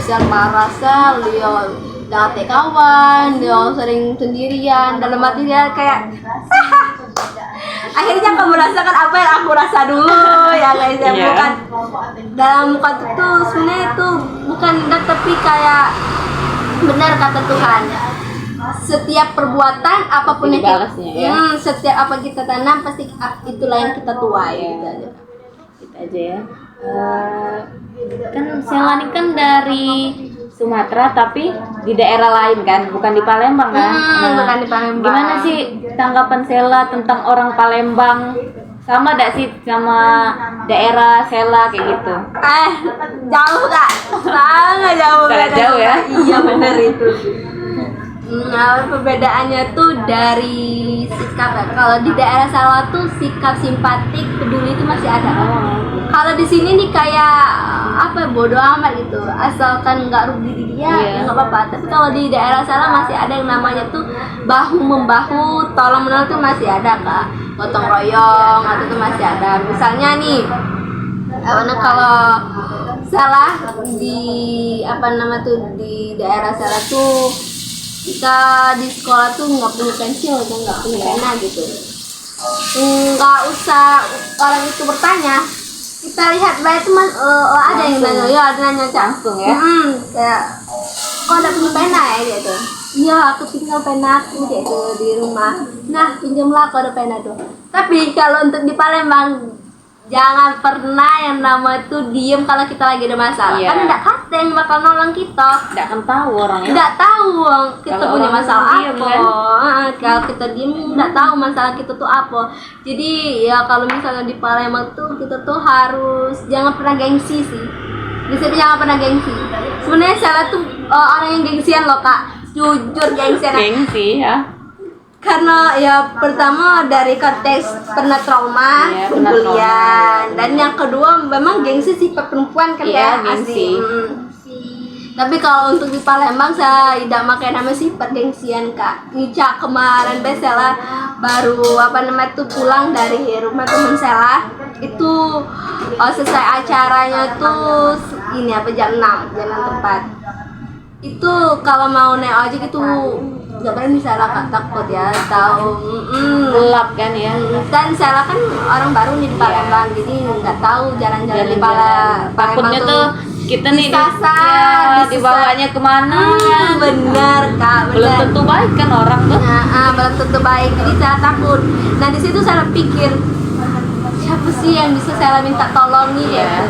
Speaker 1: Sel parah Sel, dia gak ada kawan, dia sering sendirian, dalam hati dia kayak akhirnya kamu merasakan apa yang aku rasa dulu ya guys ya. Bukan dalam muka itu sebenarnya itu bukan indah, tapi kayak benar kata Tuhan, setiap perbuatan apapun yang setiap apa kita tanam pasti itulah yang kita tuai gitu aja.
Speaker 2: Gitu aja ya. Kan Sela ini kan dari Sumatera tapi di daerah lain kan, bukan di Palembang kan?
Speaker 1: Bukan di Palembang.
Speaker 2: Gimana sih tanggapan Sela tentang orang Palembang? Sama gak sih sama daerah Sela kayak gitu?
Speaker 1: Jauh Kak, sangat jauh.
Speaker 2: Sangat jauh ya?
Speaker 1: Iya benar itu. Perbedaannya tuh dari sikap ya. Kalau di daerah Sela tuh sikap simpatik, peduli itu masih ada. Kalau di sini nih kayak apa, bodoh amat gitu, asalkan nggak rugi di dia ya nggak apa-apa. Tapi kalau di daerah Sela masih ada yang namanya tuh bahu membahu, tolong menolong tuh masih ada Kak, gotong royong atau tuh masih ada. Misalnya nih kalau Sela di di daerah Sela tuh kita di sekolah tuh nggak punya pensil dan nggak punya pena gitu, nggak usah orang itu bertanya, kita lihat baik teman ada yang nanya, ya ada nanya langsung ya, kayak kok ada punya pena ya dia tuh, iya aku tinggal pena aku dia tuh di rumah, nah pinjamlah kalau ada pena tuh. Tapi kalau untuk di Palembang jangan pernah yang nama itu diem kalau kita lagi ada masalah. Kan enggak kata yang bakal nolong kita.
Speaker 2: Enggak akan tahu orangnya.
Speaker 1: Enggak tahu kita
Speaker 2: kalau
Speaker 1: punya masalah
Speaker 2: diem,
Speaker 1: apa.
Speaker 2: kan?
Speaker 1: Kalau kita diem enggak tahu masalah kita tuh apa. Jadi ya kalau misalnya di Palembang tuh kita tuh harus jangan pernah gengsi sih. Bisa jangan pernah gengsi. Sebenarnya Sela tuh orang yang gengsian loh Kak. Jujur gengsian.
Speaker 2: Gengsi ya.
Speaker 1: Karena ya pertama dari konteks pernah trauma, pembulian, dan yang kedua memang gengsi sifat perempuan kan ya,
Speaker 2: gengsi.
Speaker 1: Tapi kalau untuk di Palembang saya tidak pakai nama sifat gengsian Kak. Ica kemarin Sela baru pulang dari rumah teman Sela itu selesai acaranya tuh ini jam 6 tepat. Itu kalau mau naik ojek itu nggak berani Sela Kak, takut ya tahu
Speaker 2: gelap kan ya.
Speaker 1: Dan Sela kan orang baru nih di Palembang, jadi nggak tahu jalan-jalan di Palembang.
Speaker 2: Takutnya tuh kita nih
Speaker 1: disasar,
Speaker 2: dibawanya kemana kan?
Speaker 1: Bener Kak, bener.
Speaker 2: Belum tentu baik kan orang tuh.
Speaker 1: Belum tentu baik, jadi saya takut. Nah di situ saya pikir siapa sih yang bisa Sela minta tolong nih ya.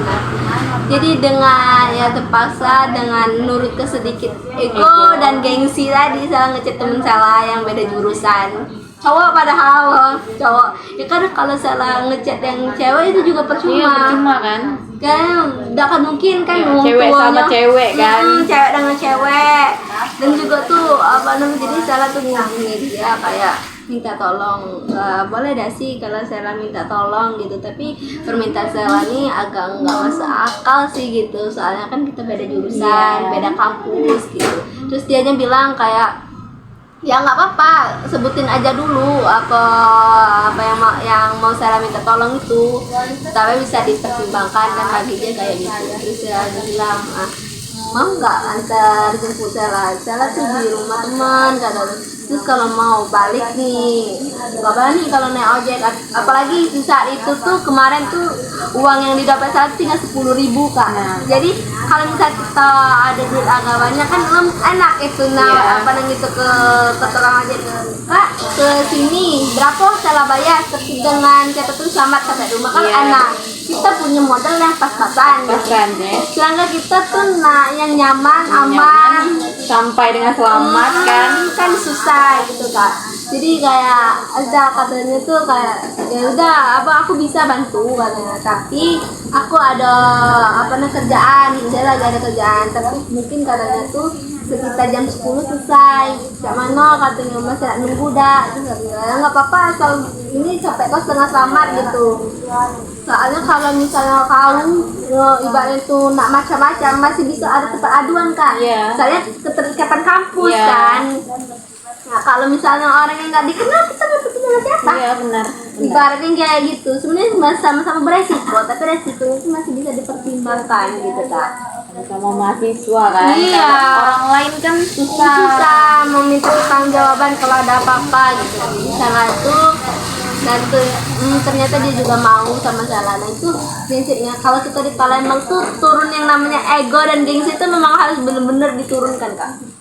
Speaker 1: Jadi dengan ya terpaksa dengan nurut ke sedikit ego dan gengsi tadi Sela ngechat temen Sela yang beda jurusan, cowok padahal cowok ya kan. Kalau Sela ngechat yang cewek itu juga percuma
Speaker 2: kan
Speaker 1: nggak akan mungkin kan
Speaker 2: cewek sama cewek kan,
Speaker 1: cewek dengan cewek. Dan juga tuh jadi Sela tuh ngomongin dia kayak minta tolong, boleh dah sih kalau Sela minta tolong gitu, tapi permintaan Sela nih agak nggak masuk akal sih gitu, soalnya kan kita beda jurusan, beda kampus gitu. Terus dianya bilang kayak ya nggak apa-apa, sebutin aja dulu apa yang mau Sela minta tolong itu, tapi bisa dipertimbangkan dan bagi dia kayak gitu. Terus dia bilang mau nggak antar jemput Sela tuh di rumah teman kata. Terus kalau mau balik nih nggak berani kalau naik ojek, apalagi di saat itu tuh kemarin tuh uang yang didapat Sela tinggal 10.000 Kak. Jadi kalau misalnya kita ada duit agak banyak kan enak itu gitu ke tukang ojek, Kak ke sini berapa Sela bayar tapi dengan kata tuh selamat sampai rumah kan enak. Kita punya modal yang pas-pasan
Speaker 2: ya.
Speaker 1: Selangga kita tuh yang nyaman, aman
Speaker 2: sampai dengan selamat
Speaker 1: kan susah gitu Kak. Jadi kayak ada katanya tuh kayak ya udah aku bisa bantu katanya, tapi aku ada kerjaan, saya lagi ada kerjaan, tapi mungkin katanya tuh sekitar jam 10 selesai. Gak mana katanya masih nunggu dah. Terus ya nggak apa-apa asal ini sampai kau setengah selamat gitu. Soalnya kalau misalnya kamu ibaratnya tuh nak macam-macam masih bisa ada tempat aduan Kak. Soalnya keterikatan kampus kan. Nah, kalau misalnya orang yang nggak dikenal, kita nggak tahu sama siapa.
Speaker 2: Iya benar.
Speaker 1: Ibaratnya kayak gitu. Sebenarnya sama-sama beresiko, tapi resikonya itu masih bisa dipertimbangkan gitu Kak.
Speaker 2: Sama mahasiswa kan.
Speaker 1: Iya.
Speaker 2: Kalau orang lain kan susah.
Speaker 1: Susah meminta tanggung jawaban kalau ada apa-apa gitu. Di sana itu dan tuh ternyata dia juga mau sama Salana itu prinsipnya. Kalau kita di Palembang tuh turun yang namanya ego dan gengsi itu memang harus benar-benar diturunkan Kak.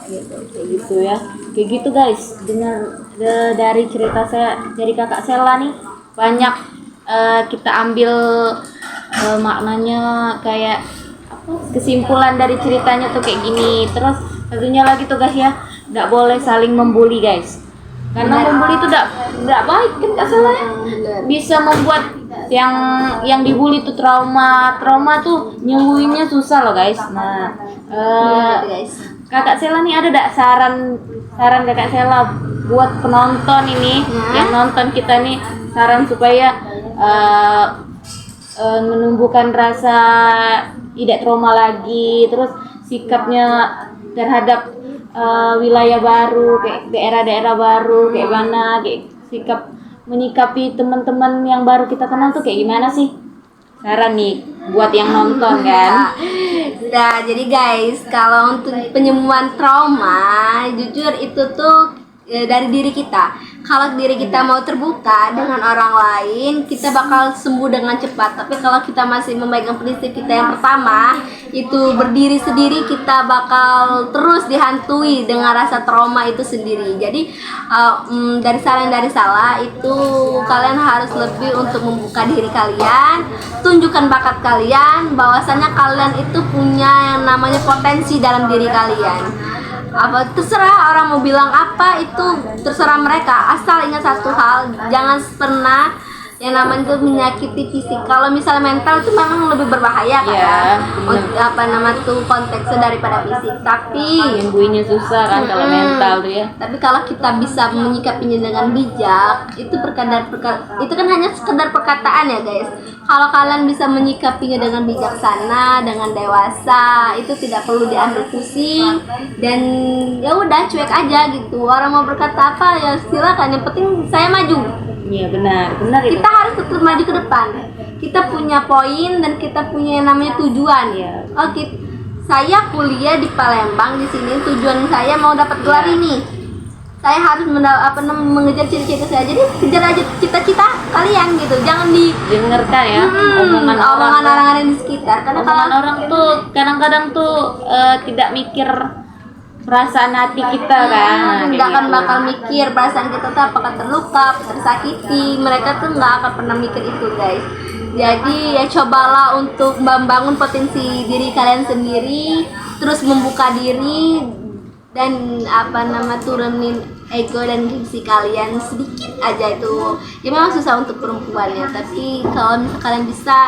Speaker 2: Gitu, kayak gitu ya, kayak gitu guys. Dengar dari cerita saya dari kakak Sela nih banyak kita ambil maknanya kayak apa, kesimpulan dari ceritanya tuh kayak gini. Terus satunya lagi tuh guys ya, nggak boleh saling membuli guys, karena membuli itu nggak baik kan kak Sela ya, bisa membuat yang dibully tuh trauma tuh nyembuhinnya susah loh guys. Nah
Speaker 1: Guys.
Speaker 2: Kakak Sela nih ada gak saran Kakak Sela buat penonton ini yang nonton kita nih, saran supaya menumbuhkan rasa tidak trauma lagi, terus sikapnya terhadap wilayah baru, kayak daerah-daerah baru kayak mana, kayak sikap menyikapi teman-teman yang baru kita kenal tuh kayak gimana sih? Saran nih buat yang nonton kan.
Speaker 1: Nah, jadi guys, kalau untuk penyembuhan trauma, jujur itu tuh dari diri kita. Kalau diri kita mau terbuka dengan orang lain, kita bakal sembuh dengan cepat. Tapi kalau kita masih memegang prinsip kita yang pertama, itu berdiri sendiri, kita bakal terus dihantui dengan rasa trauma itu sendiri. Jadi dari salah itu kalian harus lebih untuk membuka diri kalian, tunjukkan bakat kalian, bahwasanya kalian itu punya yang namanya potensi dalam diri kalian. Apa terserah orang mau bilang apa, itu terserah mereka, asal ingat satu hal, jangan pernah yang namanya itu menyakiti fisik. Kalau misalnya mental itu memang lebih berbahaya kan untuk apa nama tuh konteksnya daripada fisik, tapi
Speaker 2: Nyembuhinnya susah kan kalau mental tuh ya.
Speaker 1: tapi kalau kita bisa menyikapinya dengan bijak, itu itu kan hanya sekedar perkataan ya guys. Kalau kalian bisa menyikapinya dengan bijaksana, dengan dewasa, itu tidak perlu diambil pusing dan ya udah cuek aja gitu. Orang mau berkata apa ya silakan, yang penting saya maju.
Speaker 2: Iya benar itu.
Speaker 1: Kita harus tetap maju ke depan. Kita punya poin dan kita punya yang namanya tujuan ya. Oke, saya kuliah di Palembang di sini, tujuan saya mau dapat gelar ini. Saya harus mengejar cita-cita saya. Jadi kejar aja cita-cita kalian gitu. Jangan
Speaker 2: dengarkan ya
Speaker 1: omongan orang-orang di sekitar. Karena
Speaker 2: omongan orang tuh kadang-kadang tuh tidak mikir perasaan hati kita kan.
Speaker 1: Nggak akan bakal mikir perasaan kita tuh apakah terluka, tersakiti. Mereka tuh nggak akan pernah mikir itu guys. Jadi ya cobalah untuk membangun potensi diri kalian sendiri, terus membuka diri dan turunin ego dan gengsi kalian sedikit aja. Itu ya memang susah untuk perempuan ya, tapi kalau misalnya kalian bisa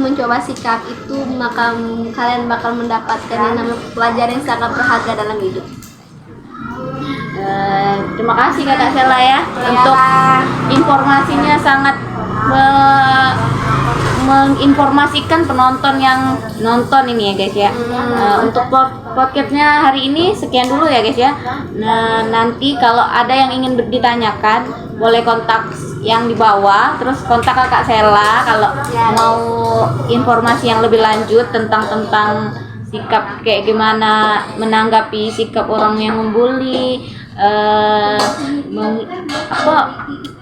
Speaker 1: mencoba sikap itu, maka kalian bakal mendapatkan yang namanya pelajaran yang sangat berharga dalam hidup.
Speaker 2: Terima kasih Kakak Sela ya untuk informasinya, sangat menginformasikan penonton yang nonton ini ya guys ya. Untuk podcastnya hari ini sekian dulu ya guys ya. Nah, nanti kalau ada yang ingin ditanyakan boleh kontak yang di bawah, terus kontak Kakak Sela kalau mau informasi yang lebih lanjut tentang sikap kayak gimana menanggapi sikap orang yang membuli,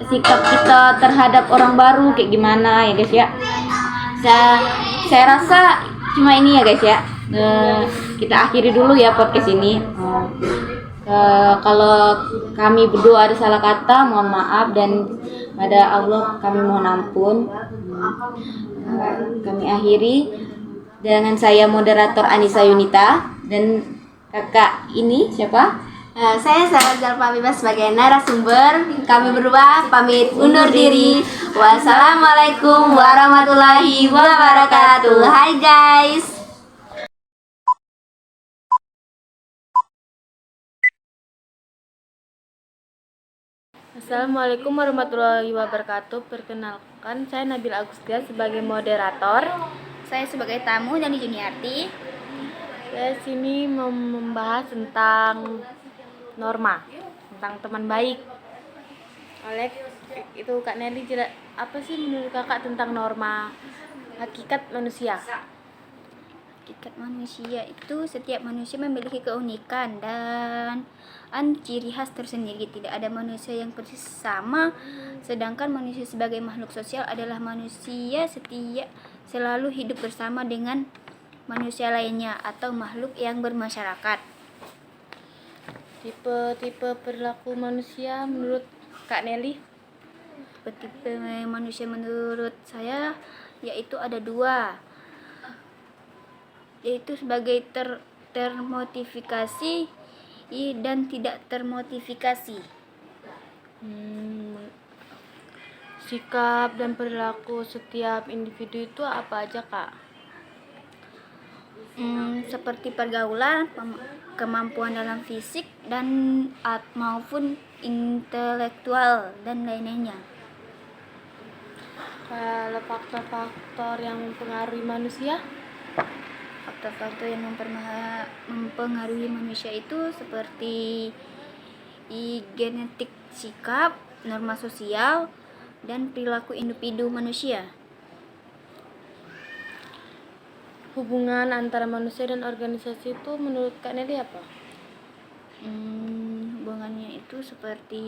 Speaker 2: sikap kita terhadap orang baru kayak gimana ya guys ya. Saya rasa cuma ini ya guys ya. Kita akhiri dulu ya podcast ini. Kalau kami berdua ada salah kata, mohon maaf, dan pada Allah kami mohon ampun. Kami akhiri dengan saya moderator Anissa Yunita dan kakak ini siapa?
Speaker 1: Saya Sarah Jalpa Bebas sebagai narasumber. Kami berdua pamit undur diri. Wassalamualaikum warahmatullahi wabarakatuh. Hai guys.
Speaker 3: Assalamualaikum warahmatullahi wabarakatuh. Perkenalkan, saya Nabil Agustia sebagai moderator.
Speaker 4: Saya sebagai tamu Dani Juniarti.
Speaker 3: Saya sini membahas tentang norma, tentang teman baik. Oleh itu Kak Nelly, apa sih menurut Kakak tentang norma hakikat manusia?
Speaker 4: Hakikat manusia itu setiap manusia memiliki keunikan dan ciri khas tersendiri. Tidak ada manusia yang persis sama. Sedangkan manusia sebagai makhluk sosial adalah manusia selalu hidup bersama dengan manusia lainnya atau makhluk yang bermasyarakat.
Speaker 3: Tipe-tipe perilaku manusia menurut Kak Nelly?
Speaker 4: Tipe manusia menurut saya yaitu ada dua, yaitu sebagai termotivasi dan tidak termotivasi.
Speaker 3: Sikap dan perilaku setiap individu itu apa aja Kak?
Speaker 4: Seperti pergaulan, kemampuan dalam fisik dan maupun intelektual dan lain-lainnya.
Speaker 3: Kalau faktor-faktor yang mempengaruhi manusia?
Speaker 4: Faktor-faktor yang mempengaruhi manusia itu seperti genetik, sikap, norma sosial, dan perilaku individu manusia.
Speaker 3: Hubungan antara manusia dan organisasi itu menurut Kak Nelly apa?
Speaker 4: Hubungannya itu seperti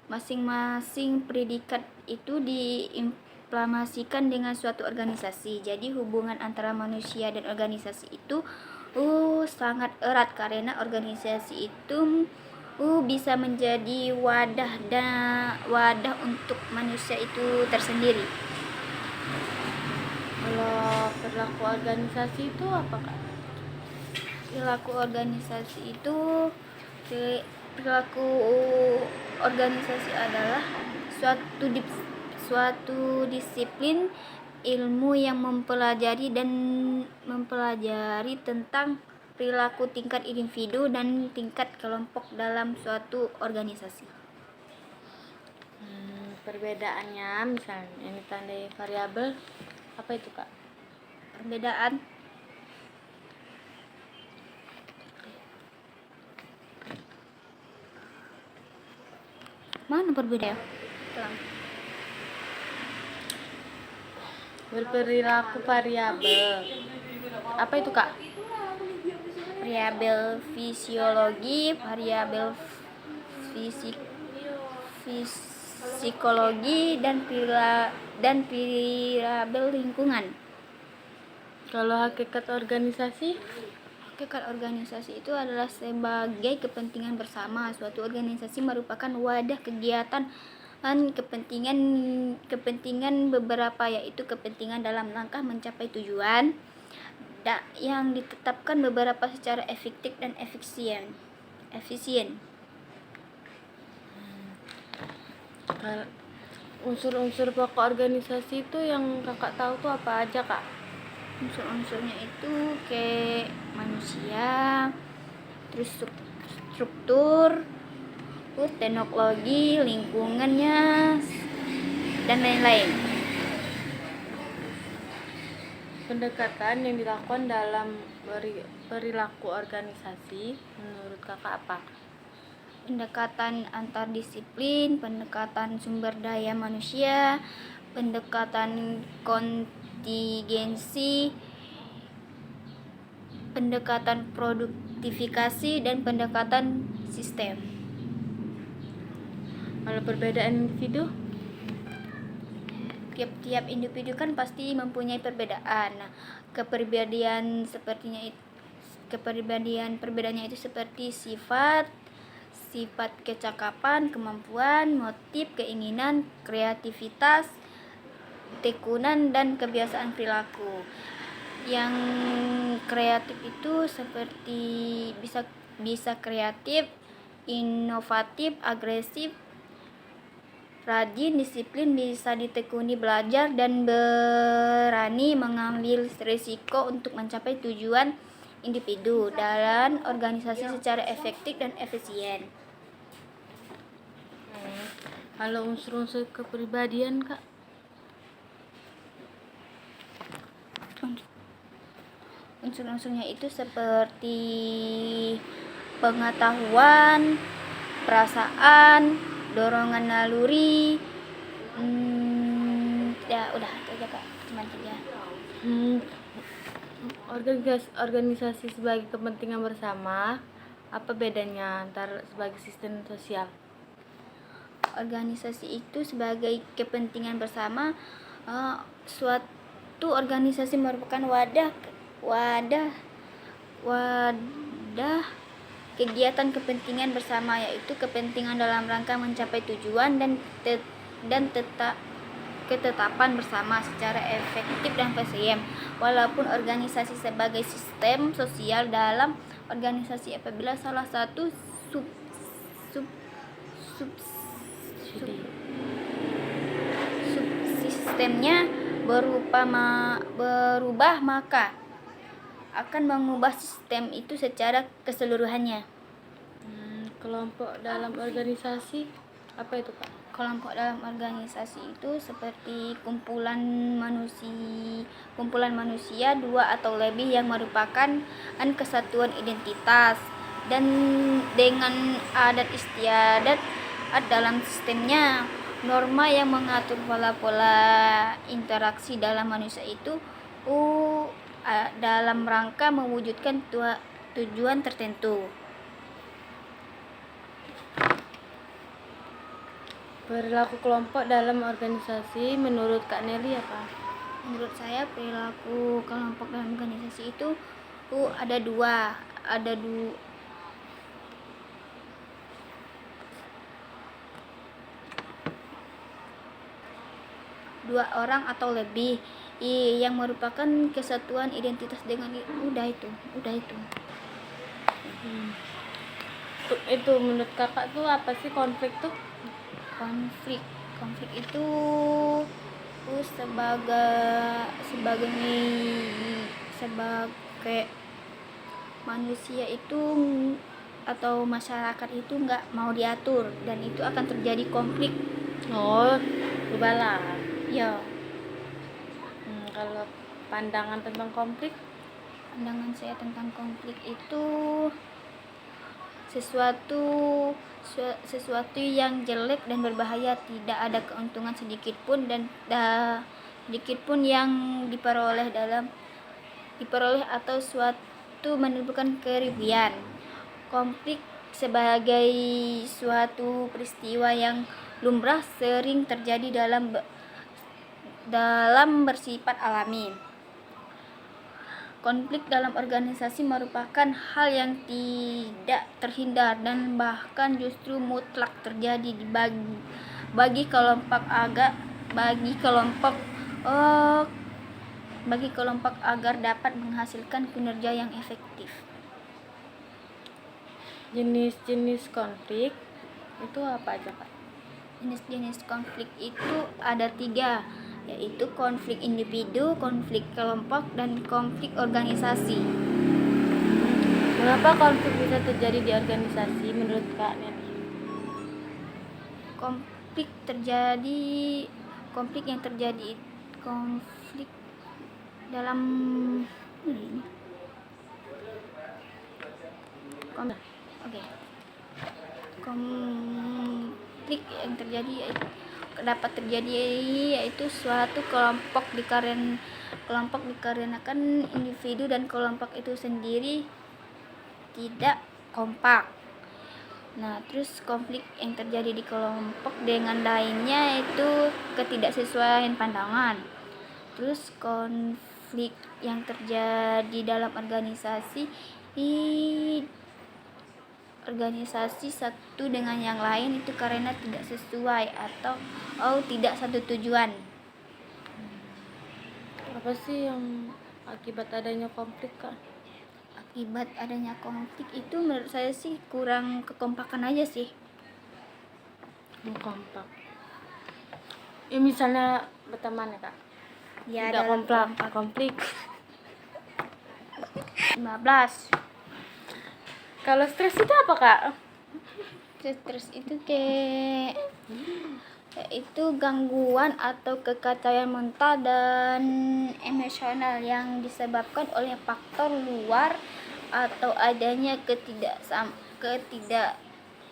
Speaker 4: masing-masing predikat itu diimplementasikan dengan suatu organisasi. Jadi hubungan antara manusia dan organisasi itu sangat erat karena organisasi itu bisa menjadi wadah untuk manusia itu tersendiri.
Speaker 3: Kalau perilaku organisasi itu apa Kak?
Speaker 4: Perilaku organisasi adalah suatu disiplin ilmu yang mempelajari tentang perilaku tingkat individu dan tingkat kelompok dalam suatu organisasi.
Speaker 3: Perbedaannya misalnya ini tandai variabel, apa itu Kak?
Speaker 4: Perbedaan mana perbedaan?
Speaker 3: Berperilaku variabel, apa itu Kak?
Speaker 4: Variabel fisiologi, variabel psikologi dan variabel lingkungan.
Speaker 3: Kalau hakikat organisasi?
Speaker 4: Hakikat organisasi itu adalah sebagai kepentingan bersama. Suatu organisasi merupakan wadah kegiatan kepentingan beberapa, yaitu kepentingan dalam rangka mencapai tujuan yang ditetapkan beberapa secara efektif dan efisien.
Speaker 3: Unsur-unsur pokok organisasi itu yang Kakak tahu tuh apa aja Kak?
Speaker 4: Unsur-unsurnya itu kayak manusia, terus struktur, teknologi, lingkungannya, dan lain-lain.
Speaker 3: Pendekatan yang dilakukan dalam perilaku organisasi menurut Kakak apa?
Speaker 4: Pendekatan antar disiplin, pendekatan sumber daya manusia, pendekatan kontingensi, pendekatan produktifikasi, dan pendekatan sistem.
Speaker 3: Kalau perbedaan individu?
Speaker 4: Tiap-tiap individu kan pasti mempunyai perbedaan. Nah, perbedaannya itu seperti sifat kecakapan, kemampuan, motif, keinginan, kreativitas, tekunan, dan kebiasaan perilaku. Yang kreatif itu seperti bisa kreatif, inovatif, agresif, rajin, disiplin, bisa ditekuni, belajar, dan berani mengambil risiko untuk mencapai tujuan individu dan organisasi secara efektif dan efisien.
Speaker 3: Kalau unsur-unsur kepribadian Kak?
Speaker 4: Unsur-unsurnya itu seperti pengetahuan, perasaan, dorongan naluri. Ya udah itu aja Kak, cuma 3.
Speaker 3: Hmm, organisasi sebagai kepentingan bersama, apa bedanya antara sebagai sistem sosial?
Speaker 4: Organisasi itu sebagai kepentingan bersama, suatu organisasi merupakan wadah kegiatan kepentingan bersama, yaitu kepentingan dalam rangka mencapai tujuan dan ketetapan bersama secara efektif dan efisien. Walaupun organisasi sebagai sistem sosial, dalam organisasi apabila salah satu subsistemnya berubah, maka akan mengubah sistem itu secara keseluruhannya.
Speaker 3: Kelompok dalam organisasi apa itu Kak?
Speaker 4: Kelompok dalam organisasi itu seperti kumpulan manusia 2 atau lebih yang merupakan kesatuan identitas dan dengan adat istiadat dalam sistemnya. Norma yang mengatur pola-pola interaksi dalam manusia itu dalam rangka mewujudkan tujuan tertentu.
Speaker 3: Perilaku kelompok dalam organisasi menurut Kak Nelly apa?
Speaker 4: Menurut saya perilaku kelompok dalam organisasi itu ada dua orang atau lebih yang merupakan kesatuan identitas dengan udah itu.
Speaker 3: Itu menurut Kakak tuh apa sih konflik tuh?
Speaker 4: Konflik itu sebagai manusia itu atau masyarakat itu nggak mau diatur, dan itu akan terjadi konflik.
Speaker 3: Oh, berubahlah.
Speaker 4: Ya,
Speaker 3: Kalau pandangan tentang konflik,
Speaker 4: pandangan saya tentang konflik itu sesuatu yang jelek dan berbahaya, tidak ada keuntungan sedikit pun yang diperoleh atau suatu menimbulkan kerugian. Konflik sebagai suatu peristiwa yang lumrah sering terjadi dalam bersifat alami. Konflik dalam organisasi merupakan hal yang tidak terhindar dan bahkan justru mutlak terjadi bagi kelompok agar dapat menghasilkan kinerja yang efektif.
Speaker 3: jenis-jenis konflik itu apa aja Kak?
Speaker 4: Jenis-jenis konflik itu ada 3, yaitu konflik individu, konflik kelompok, dan konflik organisasi.
Speaker 3: Mengapa konflik bisa terjadi di organisasi menurut Kak Nelly?
Speaker 4: Konflik dalam konflik yang dapat terjadi yaitu suatu kelompok dikarenakan individu dan kelompok itu sendiri tidak kompak. Nah, terus konflik yang terjadi di kelompok dengan lainnya itu ketidaksesuaian pandangan. Terus konflik yang terjadi dalam organisasi satu dengan yang lain itu karena tidak sesuai atau tidak satu tujuan.
Speaker 3: Apa sih yang akibat adanya konflik Kak?
Speaker 4: Akibat adanya konflik itu menurut saya sih kurang kekompakan aja sih.
Speaker 3: Kompak. Ya misalnya berteman ya Kak.
Speaker 4: Ya,
Speaker 3: tidak
Speaker 4: dalam
Speaker 3: konflik.
Speaker 4: 15.
Speaker 3: Kalau stres itu apa Kak?
Speaker 4: Stres itu itu gangguan atau kekacauan mental dan emosional yang disebabkan oleh faktor luar atau adanya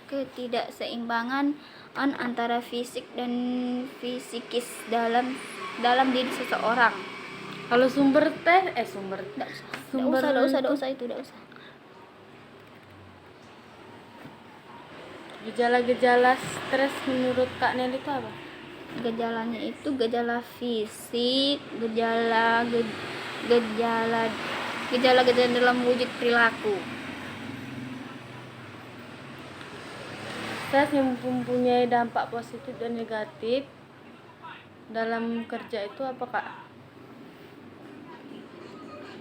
Speaker 4: ketidakseimbangan antara fisik dan psikis dalam diri seseorang.
Speaker 3: Kalau sumber sumber
Speaker 4: Nggak usah itu.
Speaker 3: gejala-gejala stres menurut Kak Nelly itu apa?
Speaker 4: Gejalanya itu gejala fisik, gejala dalam wujud perilaku.
Speaker 3: Stres yang mempunyai dampak positif dan negatif dalam kerja itu apa, Kak?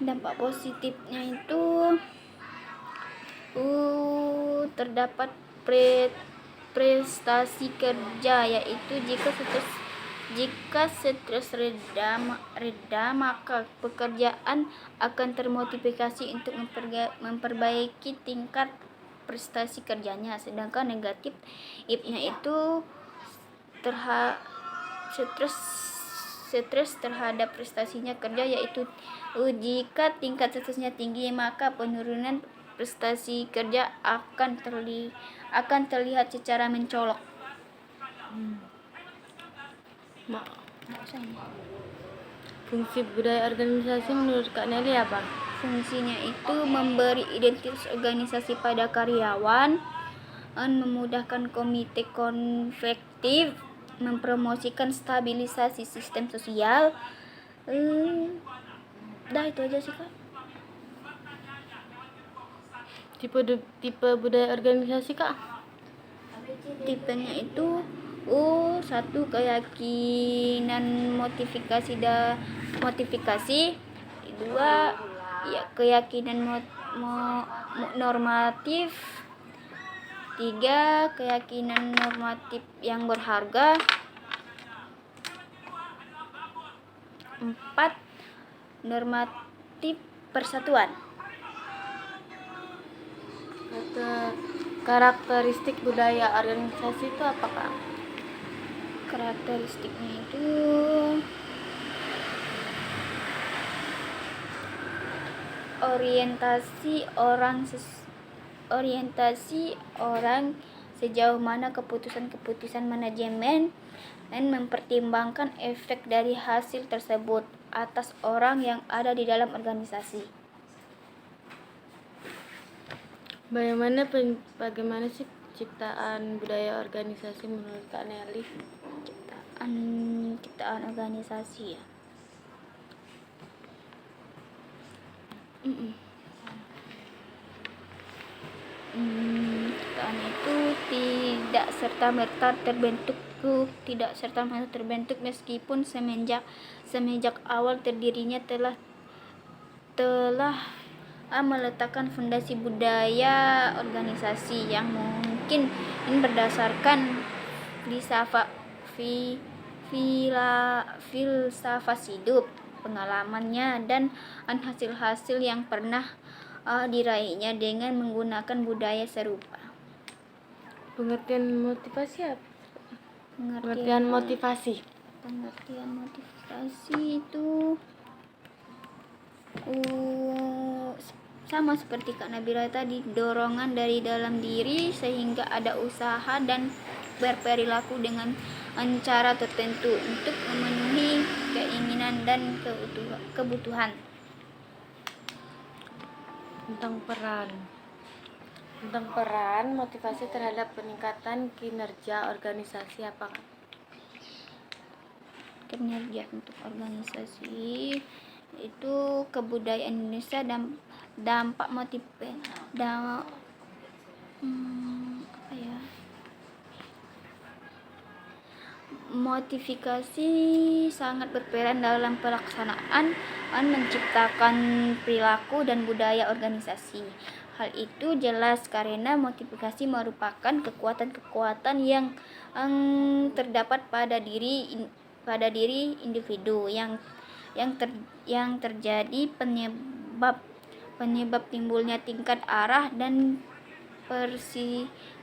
Speaker 4: Dampak positifnya itu terdapat prestasi kerja, yaitu jika stres reda maka pekerjaan akan termotivasi untuk memperbaiki tingkat prestasi kerjanya. Sedangkan negatifnya itu stres terhadap prestasinya kerja, yaitu jika tingkat stresnya tinggi maka penurunan prestasi kerja akan terlihat secara mencolok.
Speaker 3: Fungsi budaya organisasi menurut Kak Nelly apa?
Speaker 4: Fungsinya itu memberi identitas organisasi pada karyawan, memudahkan komite konfliktif, mempromosikan stabilisasi sistem sosial. Itu aja sih, Kak.
Speaker 3: Tipe budaya organisasi, Kak?
Speaker 4: Tipenya itu satu, keyakinan motivasi, dua ya keyakinan normatif, tiga keyakinan normatif yang berharga, empat normatif persatuan.
Speaker 3: Karakteristik budaya organisasi itu apa, Kak?
Speaker 4: Karakteristiknya itu orientasi orang sejauh mana keputusan manajemen dan mempertimbangkan efek dari hasil tersebut atas orang yang ada di dalam organisasi.
Speaker 3: Bagaimana sih ciptaan budaya organisasi menurut Kak Nelly?
Speaker 4: Ciptaan organisasi ya. Ciptaan itu tidak serta-merta terbentuk meskipun semenjak awal terdirinya telah meletakkan fondasi budaya organisasi yang mungkin berdasarkan filsafat hidup, pengalamannya, dan hasil-hasil yang pernah diraihnya dengan menggunakan budaya serupa.
Speaker 3: Pengertian motivasi apa?
Speaker 4: Pengertian
Speaker 3: motivasi
Speaker 4: itu sama seperti Kak Nabila tadi, dorongan dari dalam diri sehingga ada usaha dan berperilaku dengan cara tertentu untuk memenuhi keinginan dan kebutuhan.
Speaker 3: Tentang peran motivasi terhadap peningkatan kinerja organisasi apa, Kak?
Speaker 4: Kinerja untuk organisasi itu kebudayaan Indonesia dan dampak motivasi sangat berperan dalam pelaksanaan menciptakan perilaku dan budaya organisasi. Hal itu jelas karena motivasi merupakan kekuatan yang terdapat pada diri individu yang terjadi penyebab timbulnya tingkat arah dan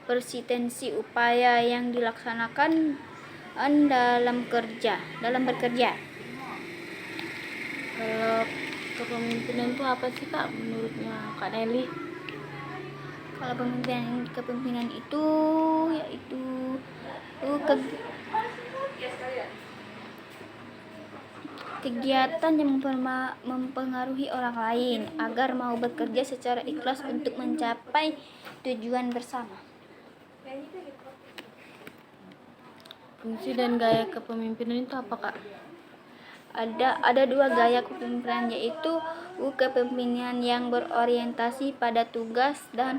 Speaker 4: persistensi upaya yang dilaksanakan dalam bekerja.
Speaker 3: Kalau kepemimpinan itu apa sih, Kak, menurutnya Kak Nelly?
Speaker 4: Kalau kepemimpinan itu yaitu ke- kegiatan yang mempengaruhi orang lain agar mau bekerja secara ikhlas untuk mencapai tujuan bersama.
Speaker 3: Fungsi dan gaya kepemimpinan itu apa, Kak?
Speaker 4: Ada dua gaya kepemimpinan, yaitu kepemimpinan yang berorientasi pada tugas dan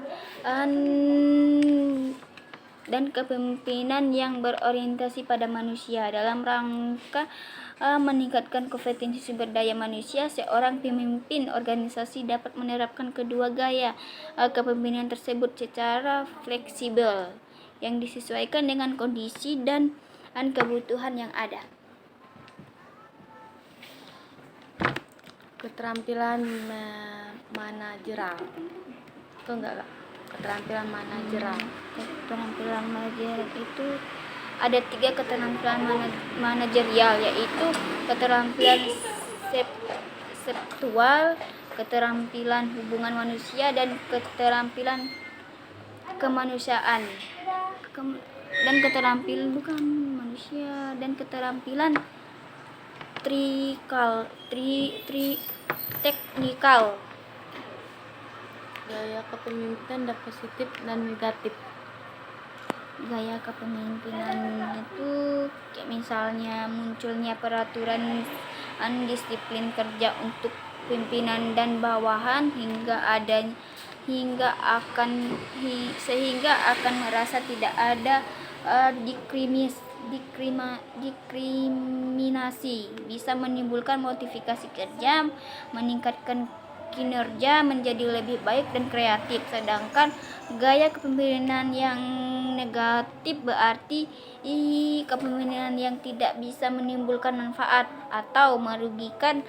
Speaker 4: kepemimpinan yang berorientasi pada manusia. Dalam rangka meningkatkan kompetensi sumber daya manusia, seorang pemimpin organisasi dapat menerapkan kedua gaya kepemimpinan tersebut secara fleksibel yang disesuaikan dengan kondisi dan kebutuhan yang ada.
Speaker 3: Keterampilan manajerial itu enggak, Kak? Keterampilan manajerial.
Speaker 4: Keterampilan manajerial itu ada 3 keterampilan manajerial, yaitu keterampilan konseptual, keterampilan hubungan manusia, dan keterampilan kemanusiaan. Dan keterampilan bukan manusia dan keterampilan teknikal.
Speaker 3: Gaya kepemimpinan ada positif dan negatif.
Speaker 4: Gaya kepemimpinan itu kayak misalnya munculnya peraturan disiplin kerja untuk pimpinan dan bawahan sehingga akan merasa tidak ada diskriminasi, bisa menimbulkan motivasi kerja, meningkatkan kinerja menjadi lebih baik dan kreatif. Sedangkan gaya kepemimpinan yang negatif berarti kepemimpinan yang tidak bisa menimbulkan manfaat atau merugikan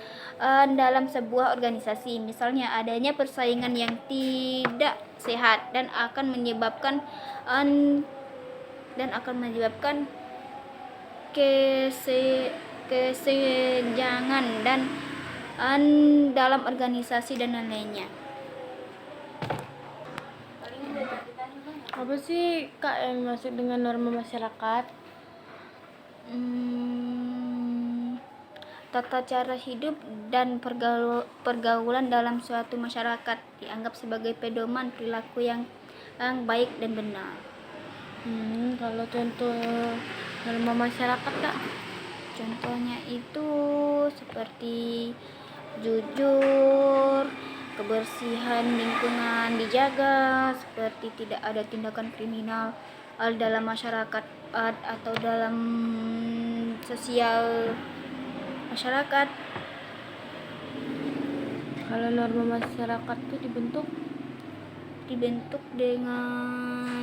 Speaker 4: dalam sebuah organisasi. Misalnya adanya persaingan yang tidak sehat dan akan menyebabkan kesenjangan dan dalam organisasi dan lain-lainnya.
Speaker 3: Apa sih, Kak, yang dimaksud dengan norma masyarakat?
Speaker 4: Tata cara hidup dan pergaulan dalam suatu masyarakat dianggap sebagai pedoman perilaku yang baik dan benar.
Speaker 3: Kalau contoh norma masyarakat, Kak?
Speaker 4: Contohnya itu seperti jujur, kebersihan lingkungan dijaga, seperti tidak ada tindakan kriminal dalam masyarakat atau dalam sosial masyarakat.
Speaker 3: Kalau norma masyarakat itu dibentuk
Speaker 4: dengan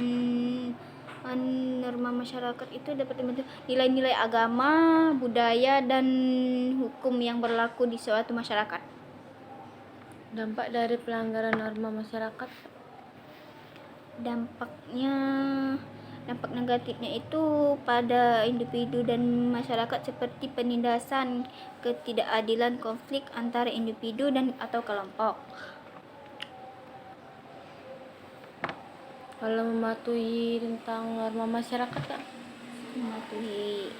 Speaker 4: norma masyarakat itu dapat dibentuk nilai-nilai agama, budaya, dan hukum yang berlaku di suatu masyarakat.
Speaker 3: dampak dari pelanggaran norma masyarakat.
Speaker 4: Dampak negatifnya itu pada individu dan masyarakat seperti penindasan, ketidakadilan, konflik antara individu dan atau kelompok.
Speaker 3: Kalau mematuhi tentang norma masyarakat, Kak?
Speaker 4: Mematuhi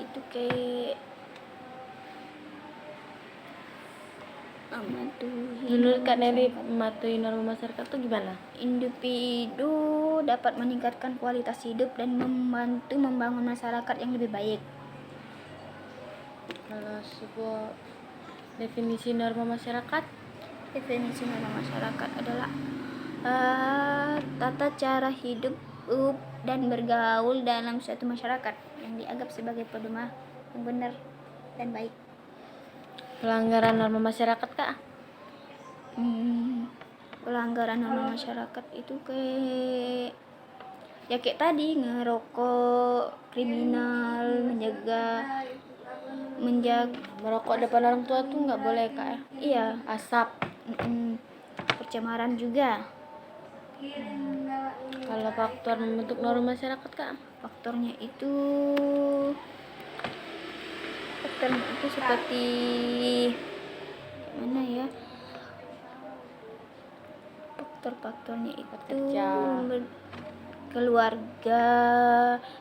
Speaker 4: itu kayak
Speaker 3: Menurut Kak Nelly, mematuhi norma masyarakat itu gimana?
Speaker 4: Individu dapat meningkatkan kualitas hidup dan membantu membangun masyarakat yang lebih baik.
Speaker 3: Kalau sebuah definisi norma masyarakat
Speaker 4: Adalah tata cara hidup dan bergaul dalam suatu masyarakat yang dianggap sebagai pedoman yang benar dan baik.
Speaker 3: pelanggaran norma masyarakat, Kak?
Speaker 4: Pelanggaran norma masyarakat itu kayak tadi, ngerokok, kriminal,
Speaker 3: Merokok depan orang tua tuh nggak boleh, Kak, ya?
Speaker 4: iya,
Speaker 3: Asap.
Speaker 4: pencemaran juga.
Speaker 3: Kalau faktor membentuk norma masyarakat, Kak?
Speaker 4: Faktornya itu seperti mana ya, faktor-faktornya itu
Speaker 2: Pekerja.
Speaker 4: keluarga,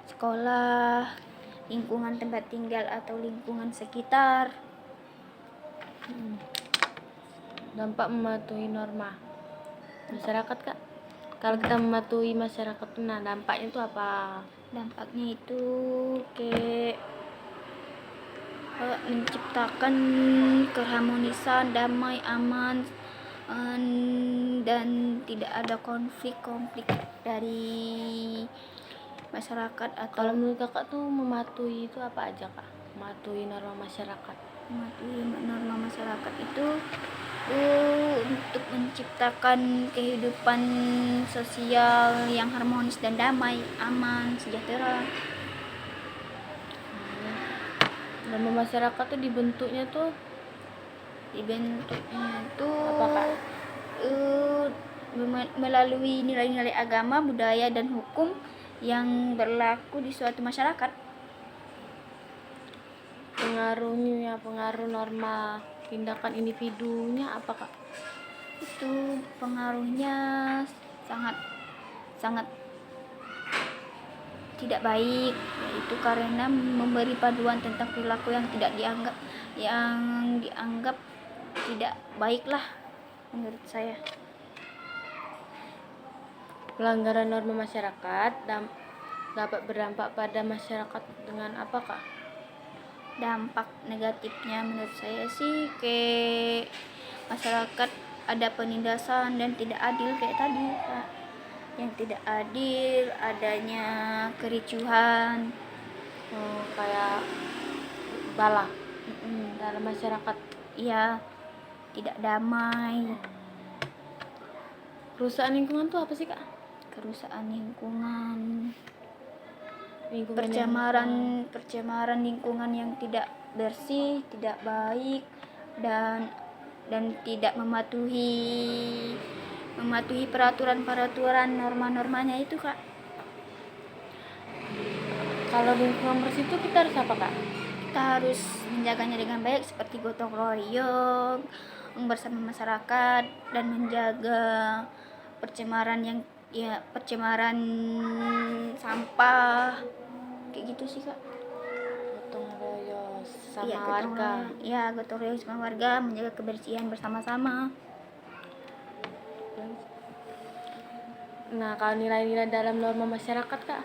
Speaker 4: sekolah, lingkungan tempat tinggal atau lingkungan sekitar.
Speaker 3: Dampak mematuhi norma masyarakat kak. Kalau kita mematuhi masyarakat, nah dampaknya itu apa?
Speaker 4: Dampaknya itu kayak menciptakan keharmonisan, damai, aman, dan tidak ada konflik-konflik dari masyarakat. Atau
Speaker 3: Kalau menurut kakak tuh mematuhi itu apa aja kak? Mematuhi norma masyarakat.
Speaker 4: mematuhi norma masyarakat itu untuk menciptakan kehidupan sosial yang harmonis dan damai, aman, sejahtera.
Speaker 3: Norma masyarakat tuh dibentuknya tuh
Speaker 4: Dibentuknya itu
Speaker 3: apa kak?
Speaker 4: Melalui nilai-nilai agama, budaya, dan hukum yang berlaku di suatu masyarakat.
Speaker 3: Pengaruh norma tindakan individunya apa kak?
Speaker 4: Itu pengaruhnya sangat sangat tidak baik, yaitu karena memberi panduan tentang perilaku yang dianggap tidak baiklah menurut saya.
Speaker 3: Pelanggaran norma masyarakat dapat berdampak pada masyarakat dengan apa kak?
Speaker 4: Dampak negatifnya menurut saya sih kayak masyarakat ada penindasan dan tidak adil kayak tadi, Kak. Yang tidak adil, adanya kericuhan,
Speaker 3: Kayak bala dalam masyarakat.
Speaker 4: ya tidak damai,
Speaker 3: Kerusakan lingkungan tuh apa sih kak?
Speaker 4: kerusakan lingkungan,
Speaker 3: Lingkungan
Speaker 4: pencemaran lingkungan yang tidak bersih, tidak baik, dan tidak mematuhi peraturan norma-normanya itu, Kak.
Speaker 3: Kalau lingkungan bersih itu kita harus apa kak?
Speaker 4: Kita harus menjaganya dengan baik seperti gotong royong bersama masyarakat dan menjaga percemaran sampah kayak gitu sih, Kak.
Speaker 3: Gotong royong sama
Speaker 4: Iya,
Speaker 3: warga.
Speaker 4: gotong royong sama warga, menjaga kebersihan bersama-sama.
Speaker 3: Nah, kalau nilai-nilai dalam norma masyarakat kak?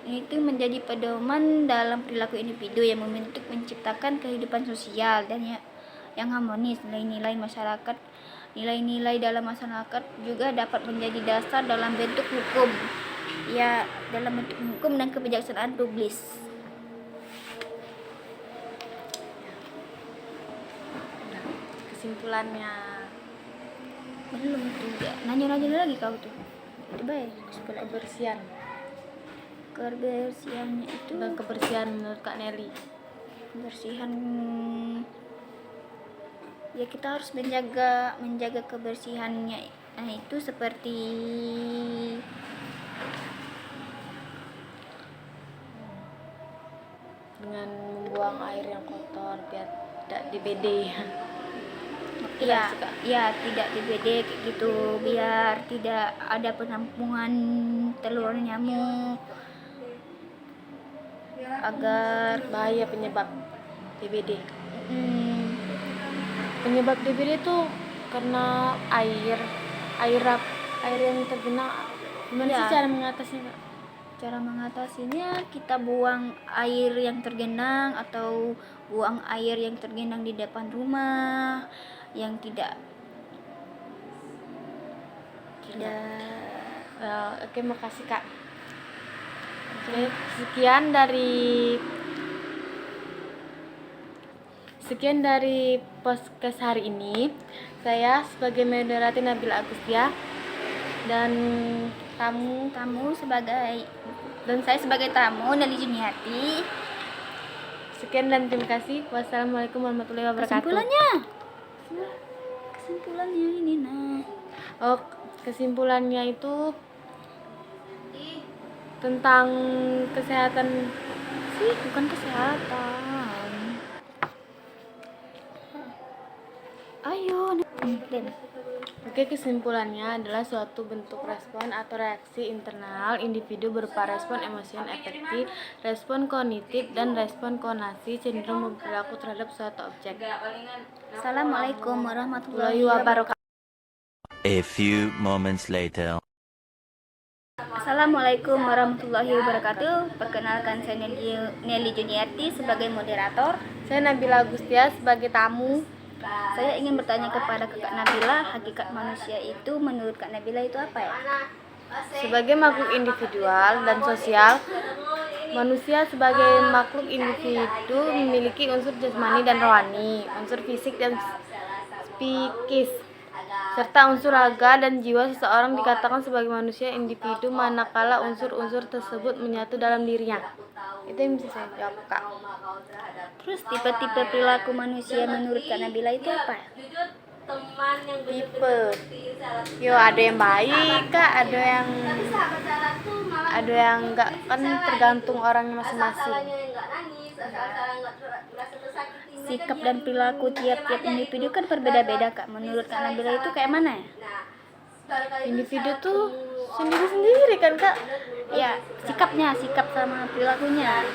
Speaker 4: Itu menjadi pedoman dalam perilaku individu yang membentuk menciptakan kehidupan sosial dan yang harmonis. Nilai-nilai dalam masyarakat juga dapat menjadi dasar dalam bentuk hukum. Ya, dalam bentuk hukum dan kebijaksanaan publik.
Speaker 3: Kesimpulannya
Speaker 4: Belum tuh, ya. Nanya lagi kau tuh. Itu baik. Kebersihannya itu
Speaker 3: dan kebersihan menurut kak Nelly.
Speaker 4: kebersihan, ya kita harus menjaga kebersihannya. Nah, itu seperti
Speaker 3: Dengan membuang air yang kotor biar tidak DBD.
Speaker 4: tidak DBD kayak gitu, biar tidak ada penampungan telur nyamuk, agar
Speaker 3: Bahaya penyebab DBD. Penyebab DBD itu karena air yang tergenang. Gimana
Speaker 4: Ya.
Speaker 3: sih cara mengatasinya kak?
Speaker 4: cara mengatasinya kita buang air yang tergenang atau buang air yang tergenang di depan rumah yang tidak
Speaker 3: Oke, makasih kak. Oke, sekian dari podcast hari ini. Saya sebagai moderator Nabila Agustia dan
Speaker 4: saya sebagai tamu Nelly Juniati.
Speaker 3: sekian dan terima kasih. Wassalamualaikum warahmatullahi wabarakatuh.
Speaker 4: Kesimpulannya ini
Speaker 3: Kesimpulannya itu tentang kesehatan
Speaker 4: sih, bukan kesehatan. klaim.
Speaker 3: Oke, kesimpulannya adalah suatu bentuk respon atau reaksi internal individu berupa respon emosional afektif, respon kognitif, dan respon konasi cenderung berperilaku terhadap suatu objek.
Speaker 4: Assalamualaikum warahmatullahi
Speaker 3: Wabarakatuh.
Speaker 5: A few moments later.
Speaker 4: Assalamualaikum warahmatullahi wabarakatuh. Perkenalkan, saya Nelly Juniarti sebagai moderator.
Speaker 3: Saya Nabila Agustia sebagai tamu.
Speaker 4: Saya ingin bertanya kepada Kak Nabila, hakikat manusia itu menurut Kak Nabila itu apa ya?
Speaker 3: Sebagai makhluk individual dan sosial, manusia sebagai makhluk individu memiliki unsur jasmani dan rohani, unsur fisik dan psikis, serta unsur raga dan jiwa. Seseorang dikatakan sebagai manusia individu manakala unsur-unsur tersebut menyatu dalam dirinya. Itu yang bisa saya jawab, Kak.
Speaker 4: Terus tipe-tipe perilaku manusia menurut Kak Nabila itu apa ya?
Speaker 3: Tipe, ada yang baik, Kak, ada yang enggak, kan tergantung orangnya masing-masing.
Speaker 4: Sikap dan perilaku tiap-tiap individu kan berbeda-beda, Kak. Menurut Kak Nabila itu kayak mana ya?
Speaker 3: Individu tuh sendiri-sendiri kan, Kak?
Speaker 4: Ya, sikap sama perilakunya.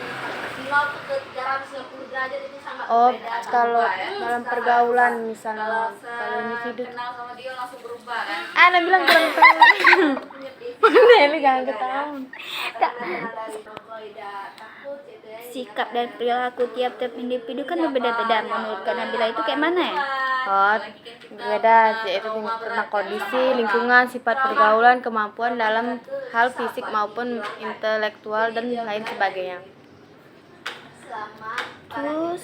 Speaker 3: Oh, kalau dalam pergaulan misalnya, kalau individu Ana bilang kurang tahu. Ini jangan ketahuan.
Speaker 4: Sikap dan perilaku tiap-tiap individu kan berbeda-beda. Menurut Kak Nabila itu kayak mana ya?
Speaker 3: Oh, berbeda, yaitu tentang kondisi, lingkungan, sifat pergaulan, kemampuan dalam hal fisik maupun intelektual dan lain sebagainya.
Speaker 4: Terus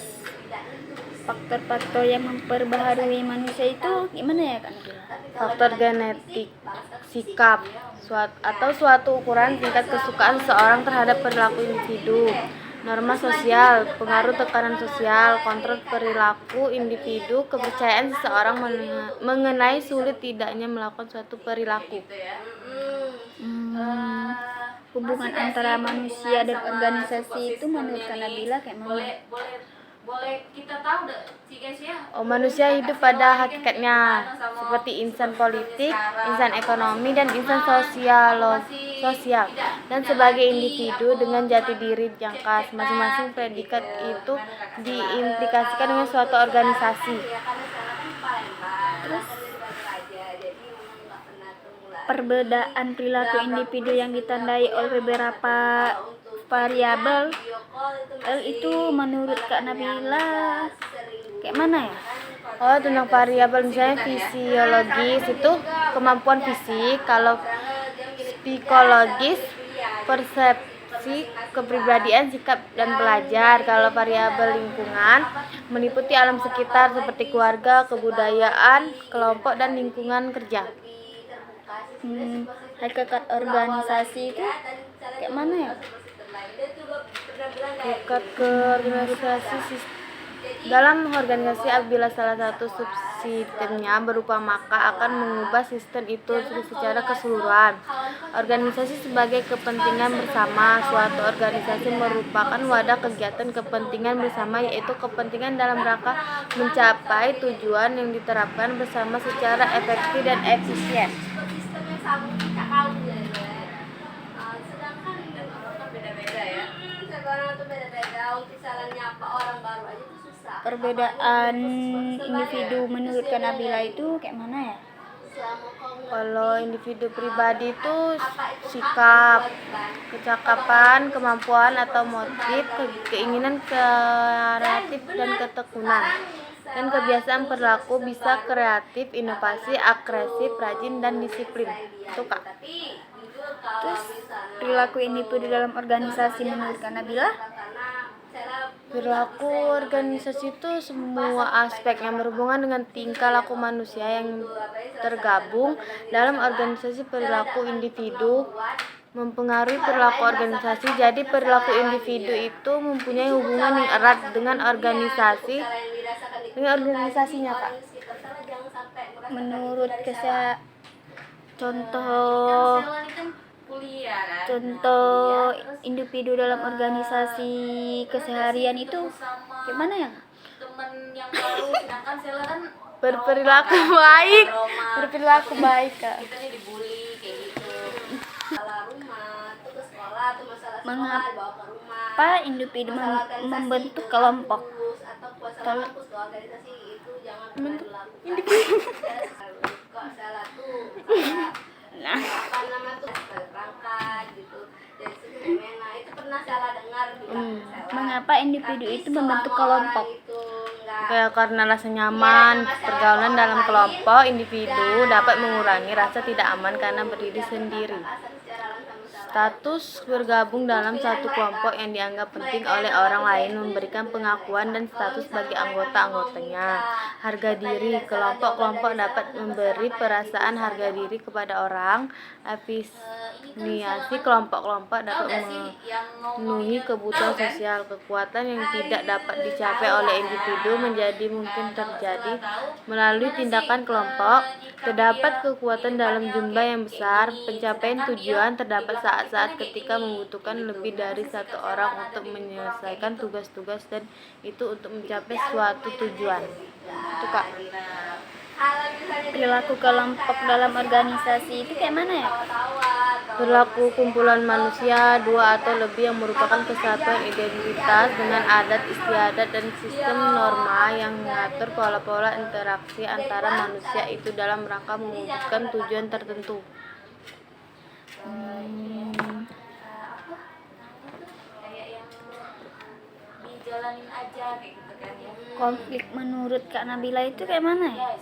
Speaker 4: faktor-faktor yang memperbaharui manusia itu gimana ya Kak Nabila?
Speaker 3: Faktor genetik, sikap, suatu ukuran tingkat kesukaan seseorang terhadap perilaku individu, norma sosial, pengaruh tekanan sosial, kontrol perilaku individu, kepercayaan seseorang mengenai sulit tidaknya melakukan suatu perilaku.
Speaker 4: Hubungan antara manusia dan organisasi itu menurut Kak Nabila kayak mana?
Speaker 2: Boleh kita tahu sih guys ya.
Speaker 3: Manusia hidup pada hakikatnya seperti insan politik, insan ekonomi, dan insan sosial dan sebagai individu dengan jati diri yang khas. Masing-masing predikat itu diimplikasikan dengan suatu organisasi.
Speaker 4: Terus perbedaan perilaku individu yang ditandai oleh beberapa variabel itu menurut Kak Nabila kayak mana ya?
Speaker 3: Oh, tentang variabel misalnya fisiologis itu kemampuan fisik, kalau psikologis persepsi, kepribadian, sikap dan belajar. Kalau variabel lingkungan meliputi alam sekitar seperti keluarga, kebudayaan, kelompok dan lingkungan kerja.
Speaker 4: Hakikat organisasi itu kayak mana ya?
Speaker 3: Hakikat ke organisasi dalam organisasi, apabila salah satu subsistemnya berupa maka akan mengubah sistem itu secara keseluruhan. Organisasi sebagai kepentingan bersama. Suatu organisasi merupakan wadah kegiatan kepentingan bersama, yaitu kepentingan dalam rangka mencapai tujuan yang diterapkan bersama secara efektif dan efisien.
Speaker 4: Perbedaan individu menurut Kak Nabila itu kayak mana ya?
Speaker 3: Kalau individu pribadi itu sikap, kecakapan, kemampuan atau motif, keinginan kreatif dan ketekunan, dan kebiasaan perilaku bisa kreatif, inovasi, agresif, rajin, dan disiplin. Itu Kak.
Speaker 4: Terus perilaku individu dalam organisasi menurut Kak Nabila?
Speaker 3: Perilaku organisasi itu semua aspek yang berhubungan dengan tingkah laku manusia yang tergabung dalam organisasi. Perilaku individu mempengaruhi perilaku organisasi. Jadi perilaku individu itu mempunyai hubungan yang erat dengan organisasinya, Kak.
Speaker 4: Menurut contoh individu dalam organisasi keseharian itu gimana ya?
Speaker 2: Temen yang baru, sedangkan Sela kan
Speaker 3: berperilaku baik, berperilaku baik Kak.
Speaker 2: Kita nih dibully kayak gitu.
Speaker 1: Masalah rumah, tuh ke sekolah, tuh masalah sekolah
Speaker 4: Mengapa
Speaker 1: dibawa ke rumah.
Speaker 4: individu
Speaker 1: Masalah organisasi
Speaker 4: membentuk
Speaker 1: itu
Speaker 4: kelompok?
Speaker 1: kampus atau puasa
Speaker 4: Kalau-
Speaker 1: kampus ke organisasi itu jangan pernah dilakukan. Kok salah tuh,
Speaker 4: Nah,
Speaker 1: apa nama tuh perangkat gitu. Dari semena itu pernah salah dengar juga. Salah.
Speaker 4: mengapa individu
Speaker 1: Tapi
Speaker 4: itu membentuk
Speaker 1: selama
Speaker 4: kelompok?
Speaker 1: orang itu nggak
Speaker 3: Kayak karena rasa nyaman, pergaulan dalam kelompok, individu dapat mengurangi rasa tidak aman karena berdiri sendiri. Status bergabung dalam satu kelompok yang dianggap penting oleh orang lain memberikan pengakuan dan status bagi anggota-anggotanya. Harga diri, kelompok-kelompok dapat memberi perasaan harga diri kepada orang. Efisiensi kelompok-kelompok dapat memenuhi kebutuhan sosial. Kekuatan yang tidak dapat dicapai oleh individu menjadi mungkin terjadi melalui tindakan kelompok. Terdapat kekuatan dalam jumlah yang besar. Pencapaian tujuan terdapat saat-saat ketika membutuhkan lebih dari satu orang untuk menyelesaikan tugas-tugas dan itu untuk mencapai suatu tujuan. Itu Kak.
Speaker 4: Perilaku kelompok dalam organisasi itu kayak mana ya?
Speaker 3: Perilaku kumpulan manusia dua atau lebih yang merupakan kesatuan identitas dengan adat istiadat dan sistem norma yang mengatur pola-pola interaksi antara manusia itu dalam rangka mewujudkan tujuan tertentu.
Speaker 2: Dijalanin aja kayak gitu kan ya.
Speaker 4: Konflik menurut Kak Nabila itu kayak mana ya?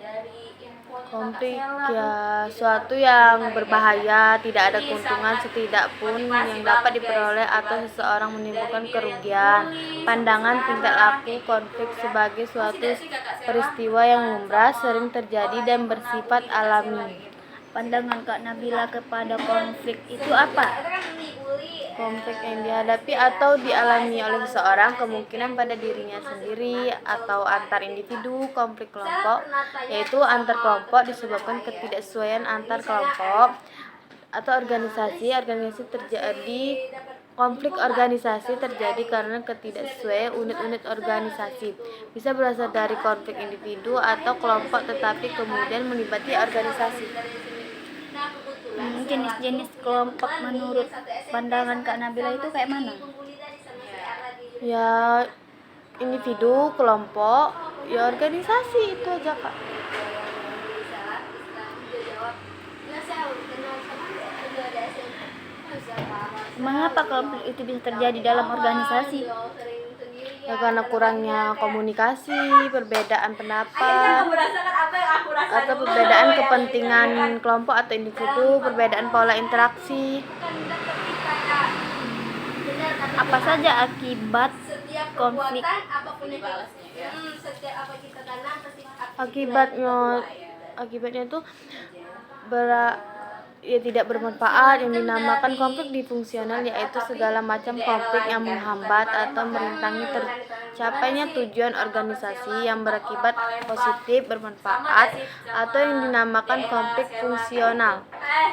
Speaker 2: Dari info
Speaker 3: Konflik ya suatu yang berbahaya, tidak ada keuntungan setidakpun yang dapat diperoleh atau seseorang menimbulkan kerugian. Pandangan tingkat laku konflik sebagai suatu peristiwa yang lumrah, sering terjadi dan bersifat alami.
Speaker 4: Pandangan Kak Nabila kepada konflik itu apa?
Speaker 3: Konflik yang dihadapi atau dialami oleh seseorang kemungkinan pada dirinya sendiri atau antar individu. Konflik kelompok yaitu antar kelompok disebabkan ketidaksesuaian antar kelompok atau organisasi terjadi. Konflik organisasi terjadi karena ketidaksesuaian unit-unit organisasi. Bisa berasal dari konflik individu atau kelompok tetapi kemudian melibatkan organisasi.
Speaker 4: Jenis-jenis kelompok menurut pandangan Kak Nabila itu kayak mana?
Speaker 3: Ya individu, kelompok, ya organisasi itu aja Kak.
Speaker 4: Mengapa konflik itu bisa terjadi dalam organisasi?
Speaker 3: Ya karena kurangnya komunikasi, perbedaan pendapat, atau perbedaan kepentingan kelompok atau individu, perbedaan pola interaksi.
Speaker 4: Apa saja akibat konflik?
Speaker 3: Akibatnya itu ya tidak bermanfaat, yang dinamakan konflik disfungsional, yaitu segala macam konflik yang menghambat atau merintangi tercapainya tujuan organisasi yang berakibat positif bermanfaat, atau yang dinamakan konflik fungsional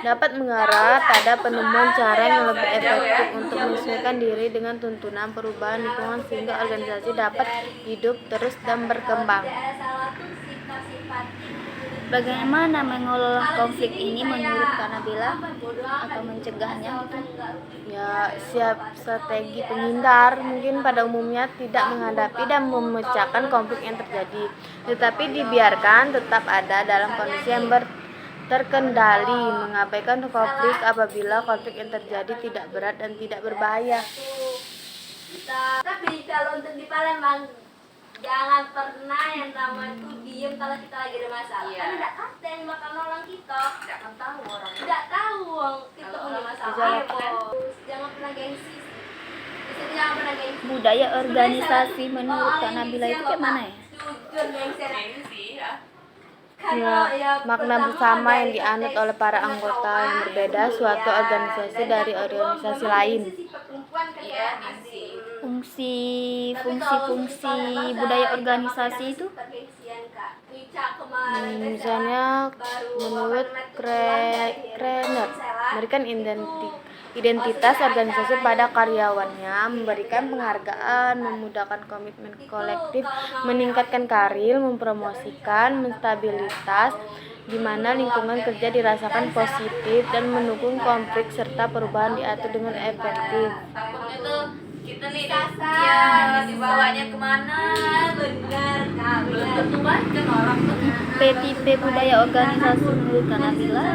Speaker 3: dapat mengarah pada penemuan cara yang lebih efektif untuk menyesuaikan diri dengan tuntunan perubahan lingkungan sehingga organisasi dapat hidup terus dan berkembang.
Speaker 4: Bagaimana mengelola konflik ini menurut Kak Nabila atau mencegahnya gitu?
Speaker 3: Ya, siap strategi penghindar mungkin pada umumnya tidak menghadapi dan memecahkan konflik yang terjadi, tetapi dibiarkan tetap ada dalam kondisi yang terkendali, mengabaikan konflik apabila konflik yang terjadi tidak berat dan tidak berbahaya.
Speaker 1: Tapi kalau untuk di Palembang jangan pernah yang namanya itu diem kalau kita lagi ada masalah. Kan tidak ada yang bakal nolong kita. Tidak tahu orang. Tidak tahu kita punya masalah. Jangan pernah gengsi. Jangan pernah gengsi.
Speaker 4: Budaya organisasi menurut Kak Nabila itu kayak mana ya?
Speaker 1: Jujur gengsi ya.
Speaker 3: Ya, makna bersama yang dianut oleh para anggota yang berbeda suatu organisasi dari organisasi lain.
Speaker 4: Fungsi budaya organisasi itu
Speaker 3: misalnya menurut Krener memberikan identitas organisasi pada karyawannya, memberikan penghargaan, memudahkan komitmen kolektif, meningkatkan karir, mempromosikan, menstabilitas, di mana lingkungan kerja dirasakan positif dan mendukung konflik serta perubahan diatur dengan efektif.
Speaker 2: Takutnya tuh kita nih ya dibawanya kemana, benar belum tentu baik kan orang tuh.
Speaker 4: Tipe budaya organisasi menurut Kak Nabila.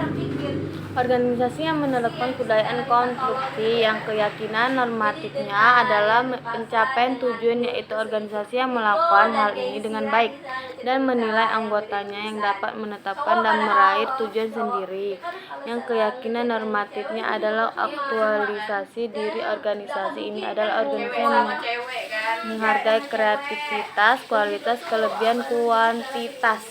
Speaker 3: Organisasi yang menerapkan kebudayaan konstruksi yang keyakinan normatifnya adalah pencapaian tujuan, yaitu organisasi yang melakukan hal ini dengan baik dan menilai anggotanya yang dapat menetapkan dan meraih tujuan sendiri. Yang keyakinan normatifnya adalah aktualisasi diri. Organisasi ini adalah organisasi yang menghargai kreativitas, kualitas, kelebihan, kuantitas.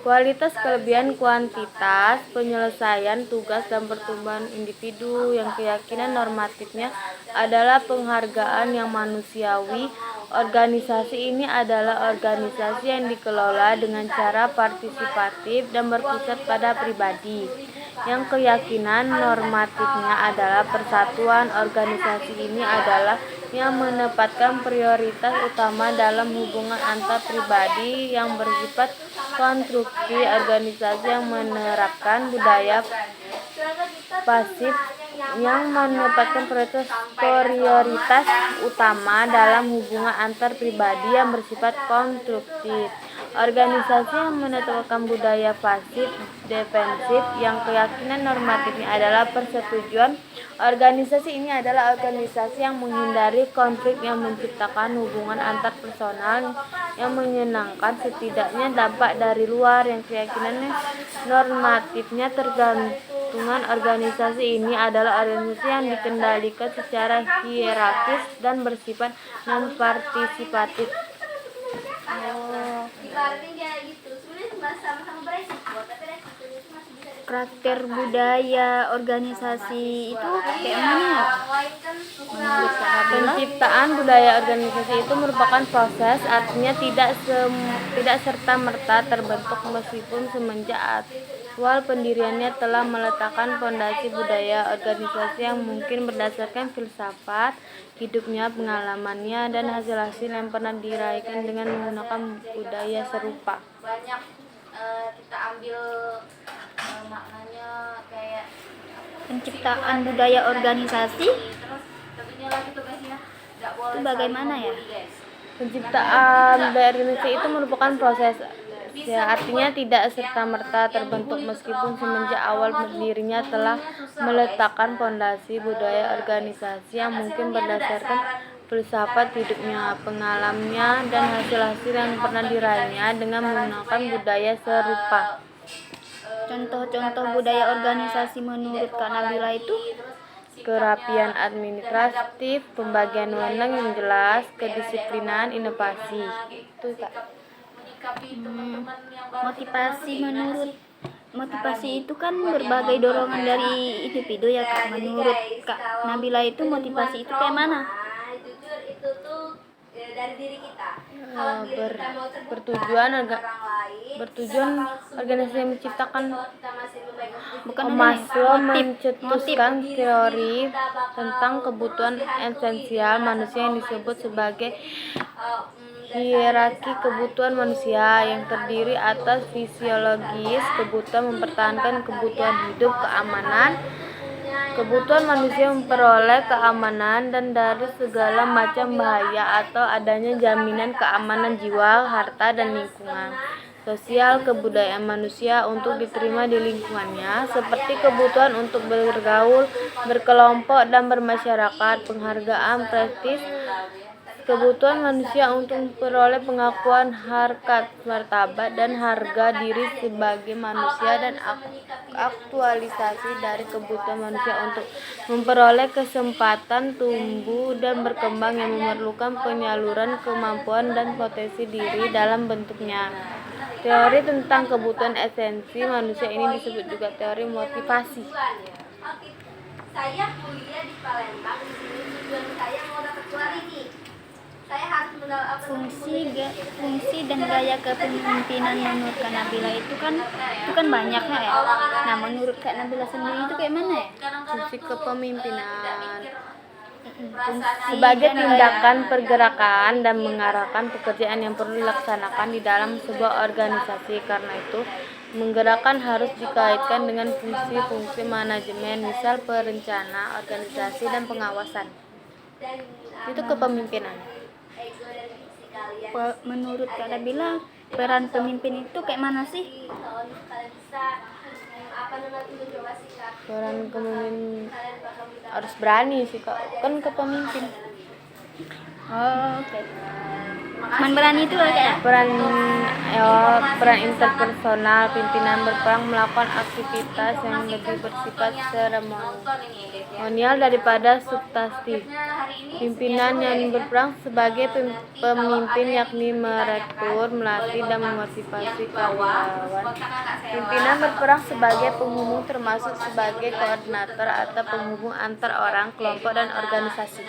Speaker 3: Kualitas, kelebihan, kuantitas, penyelesaian tugas dan pertumbuhan individu. Yang keyakinan normatifnya adalah penghargaan yang manusiawi. Organisasi ini adalah organisasi yang dikelola dengan cara partisipatif dan berpusat pada pribadi. Yang keyakinan normatifnya adalah persatuan. Organisasi ini adalah yang menempatkan prioritas utama dalam hubungan antar pribadi yang bersifat konstruksi. Organisasi yang menerapkan budaya pasif yang menempatkan prioritas utama dalam hubungan antar pribadi yang bersifat konstruktif. Organisasi yang menetapkan budaya pasif defensif. Yang keyakinan normatifnya adalah persetujuan. Organisasi ini adalah organisasi yang menghindari konflik, yang menciptakan hubungan antar personal yang menyenangkan, setidaknya dampak dari luar. Yang keyakinan normatifnya tergantungan organisasi ini adalah organisasi yang dikendalikan secara hierarkis dan bersifat non partisipatif.
Speaker 4: Karakter budaya organisasi itu kayak mana? Menurut Kak Nabila?
Speaker 3: Penciptaan budaya organisasi itu merupakan proses, artinya tidak serta-merta terbentuk, meskipun semenjak awal pendiriannya telah meletakkan fondasi budaya organisasi yang mungkin berdasarkan filsafat hidupnya, pengalamannya, dan hasil-hasil yang pernah diraihkan dengan menggunakan budaya serupa.
Speaker 2: Banyak kita ambil maknanya kayak
Speaker 4: Penciptaan budaya organisasi
Speaker 2: terus tentunya lagi tuh guys ya, nggak boleh
Speaker 4: itu bagaimana ya?
Speaker 3: Penciptaan budaya organisasi itu merupakan proses, ya, artinya tidak serta-merta terbentuk, meskipun semenjak awal berdirinya telah meletakkan fondasi budaya organisasi yang mungkin berdasarkan filsafat hidupnya, pengalamannya, dan hasil-hasil yang pernah diraihnya dengan menggunakan budaya serupa.
Speaker 4: Contoh-contoh budaya organisasi menurut Kak Nabila itu
Speaker 3: Kerapian administratif, pembagian wewenang yang jelas, kedisiplinan, inovasi. Itu Kak.
Speaker 4: Motivasi itu kan berbagai dorongan dari individu ya Kak. Menurut Kak Nabila itu motivasi itu kayak mana?
Speaker 1: Jujur itu tuh dari diri kita.
Speaker 3: Bertujuan organisasi yang menciptakan.
Speaker 4: Bukan
Speaker 3: Maslow
Speaker 4: motif.
Speaker 3: mencetuskan teori tentang kebutuhan esensial manusia yang disebut sebagai hierarki kebutuhan manusia, yang terdiri atas fisiologis, kebutuhan mempertahankan kebutuhan hidup, keamanan, kebutuhan manusia memperoleh keamanan dan dari segala macam bahaya atau adanya jaminan keamanan jiwa, harta, dan lingkungan. Sosial, kebudayaan manusia untuk diterima di lingkungannya, seperti kebutuhan untuk bergaul, berkelompok, dan bermasyarakat, penghargaan, prestis, kebutuhan manusia untuk memperoleh pengakuan, harkat, martabat, dan harga diri sebagai manusia, dan aktualisasi dari kebutuhan manusia untuk memperoleh kesempatan tumbuh dan berkembang yang memerlukan penyaluran kemampuan dan potensi diri dalam bentuknya. Teori tentang kebutuhan esensi manusia ini disebut juga teori motivasi.
Speaker 1: Saya kuliah di Palembang, di sini tujuan saya mau dapat gelar ini. Saya harus
Speaker 4: fungsi dan gaya kepemimpinan menurut Kak Nabila itu kan banyaknya ya. Nah, menurut Kak Nabila sendiri itu kayak mana ya?
Speaker 3: Fungsi kepemimpinan
Speaker 4: Fungsi
Speaker 3: sebagai
Speaker 4: dan
Speaker 3: tindakan pergerakan dan mengarahkan pekerjaan yang perlu dilaksanakan di dalam sebuah organisasi. Karena itu, menggerakkan harus dikaitkan dengan fungsi-fungsi manajemen, misal perencana, organisasi, dan pengawasan. Itu kepemimpinan.
Speaker 4: menurut Kak Nabila peran pemimpin itu kayak mana sih?
Speaker 3: Peran pemimpin harus berani sih Kak, kan kepemimpin.
Speaker 4: Oh, oke. Man berani itu kayak
Speaker 3: Peran interpersonal, pimpinan berperang melakukan aktivitas yang lebih bersifat seremonial daripada substansi. Pimpinan yang berperang sebagai pemimpin yakni merekrut, melatih, dan memotivasi karyawan. Pimpinan berperang sebagai penghubung termasuk sebagai koordinator atau penghubung antar orang, kelompok, dan organisasi.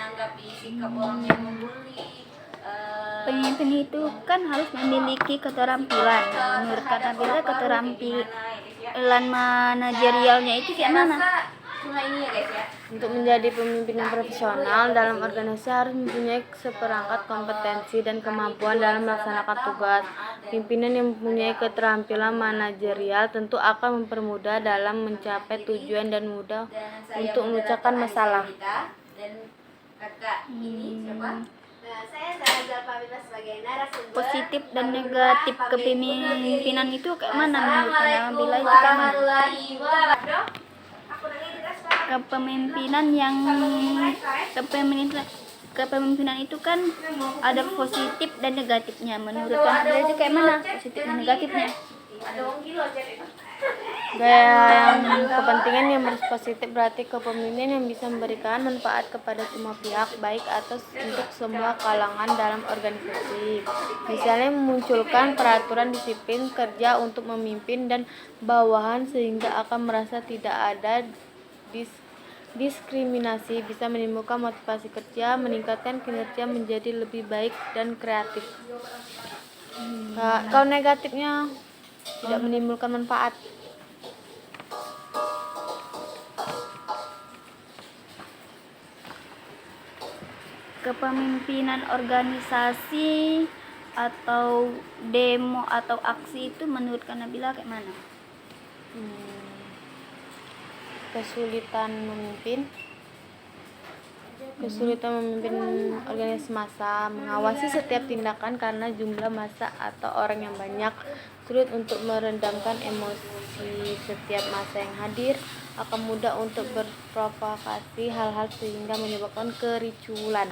Speaker 4: pemimpin itu kan harus memiliki keterampilan. Nah, menurut Kak Nabila keterampilan manajerialnya itu kayak mana?
Speaker 3: Untuk menjadi pemimpin yang profesional dalam organisasi harus mempunyai seperangkat kompetensi dan kemampuan dalam melaksanakan tugas. Pimpinan yang mempunyai keterampilan manajerial tentu akan mempermudah dalam mencapai tujuan dan mudah untuk memecahkan masalah.
Speaker 4: Positif dan negatif kepemimpinan itu kayak mana menurut Kak Nabila itu kayak mana? Kepemimpinan itu kan ada positif dan negatifnya. Menurut Kak Nabila itu kayak mana positif dan negatifnya?
Speaker 3: Gaya yang kepentingan yang positif berarti kepemimpinan yang bisa memberikan manfaat kepada semua pihak, baik atau untuk semua kalangan dalam organisasi. Misalnya memunculkan peraturan disiplin kerja untuk memimpin dan bawahan sehingga akan merasa tidak ada diskriminasi, bisa menimbulkan motivasi kerja, meningkatkan kinerja menjadi lebih baik dan kreatif. Kalau negatifnya tidak menimbulkan manfaat.
Speaker 4: Kepemimpinan organisasi atau demo atau aksi itu menurut Kak Nabila kayak mana?
Speaker 3: Kesulitan memimpin organisasi massa, mengawasi setiap tindakan karena jumlah massa atau orang yang banyak, sulit untuk meredamkan emosi setiap massa yang hadir, akan mudah untuk berprovokasi hal-hal sehingga menyebabkan kericulan.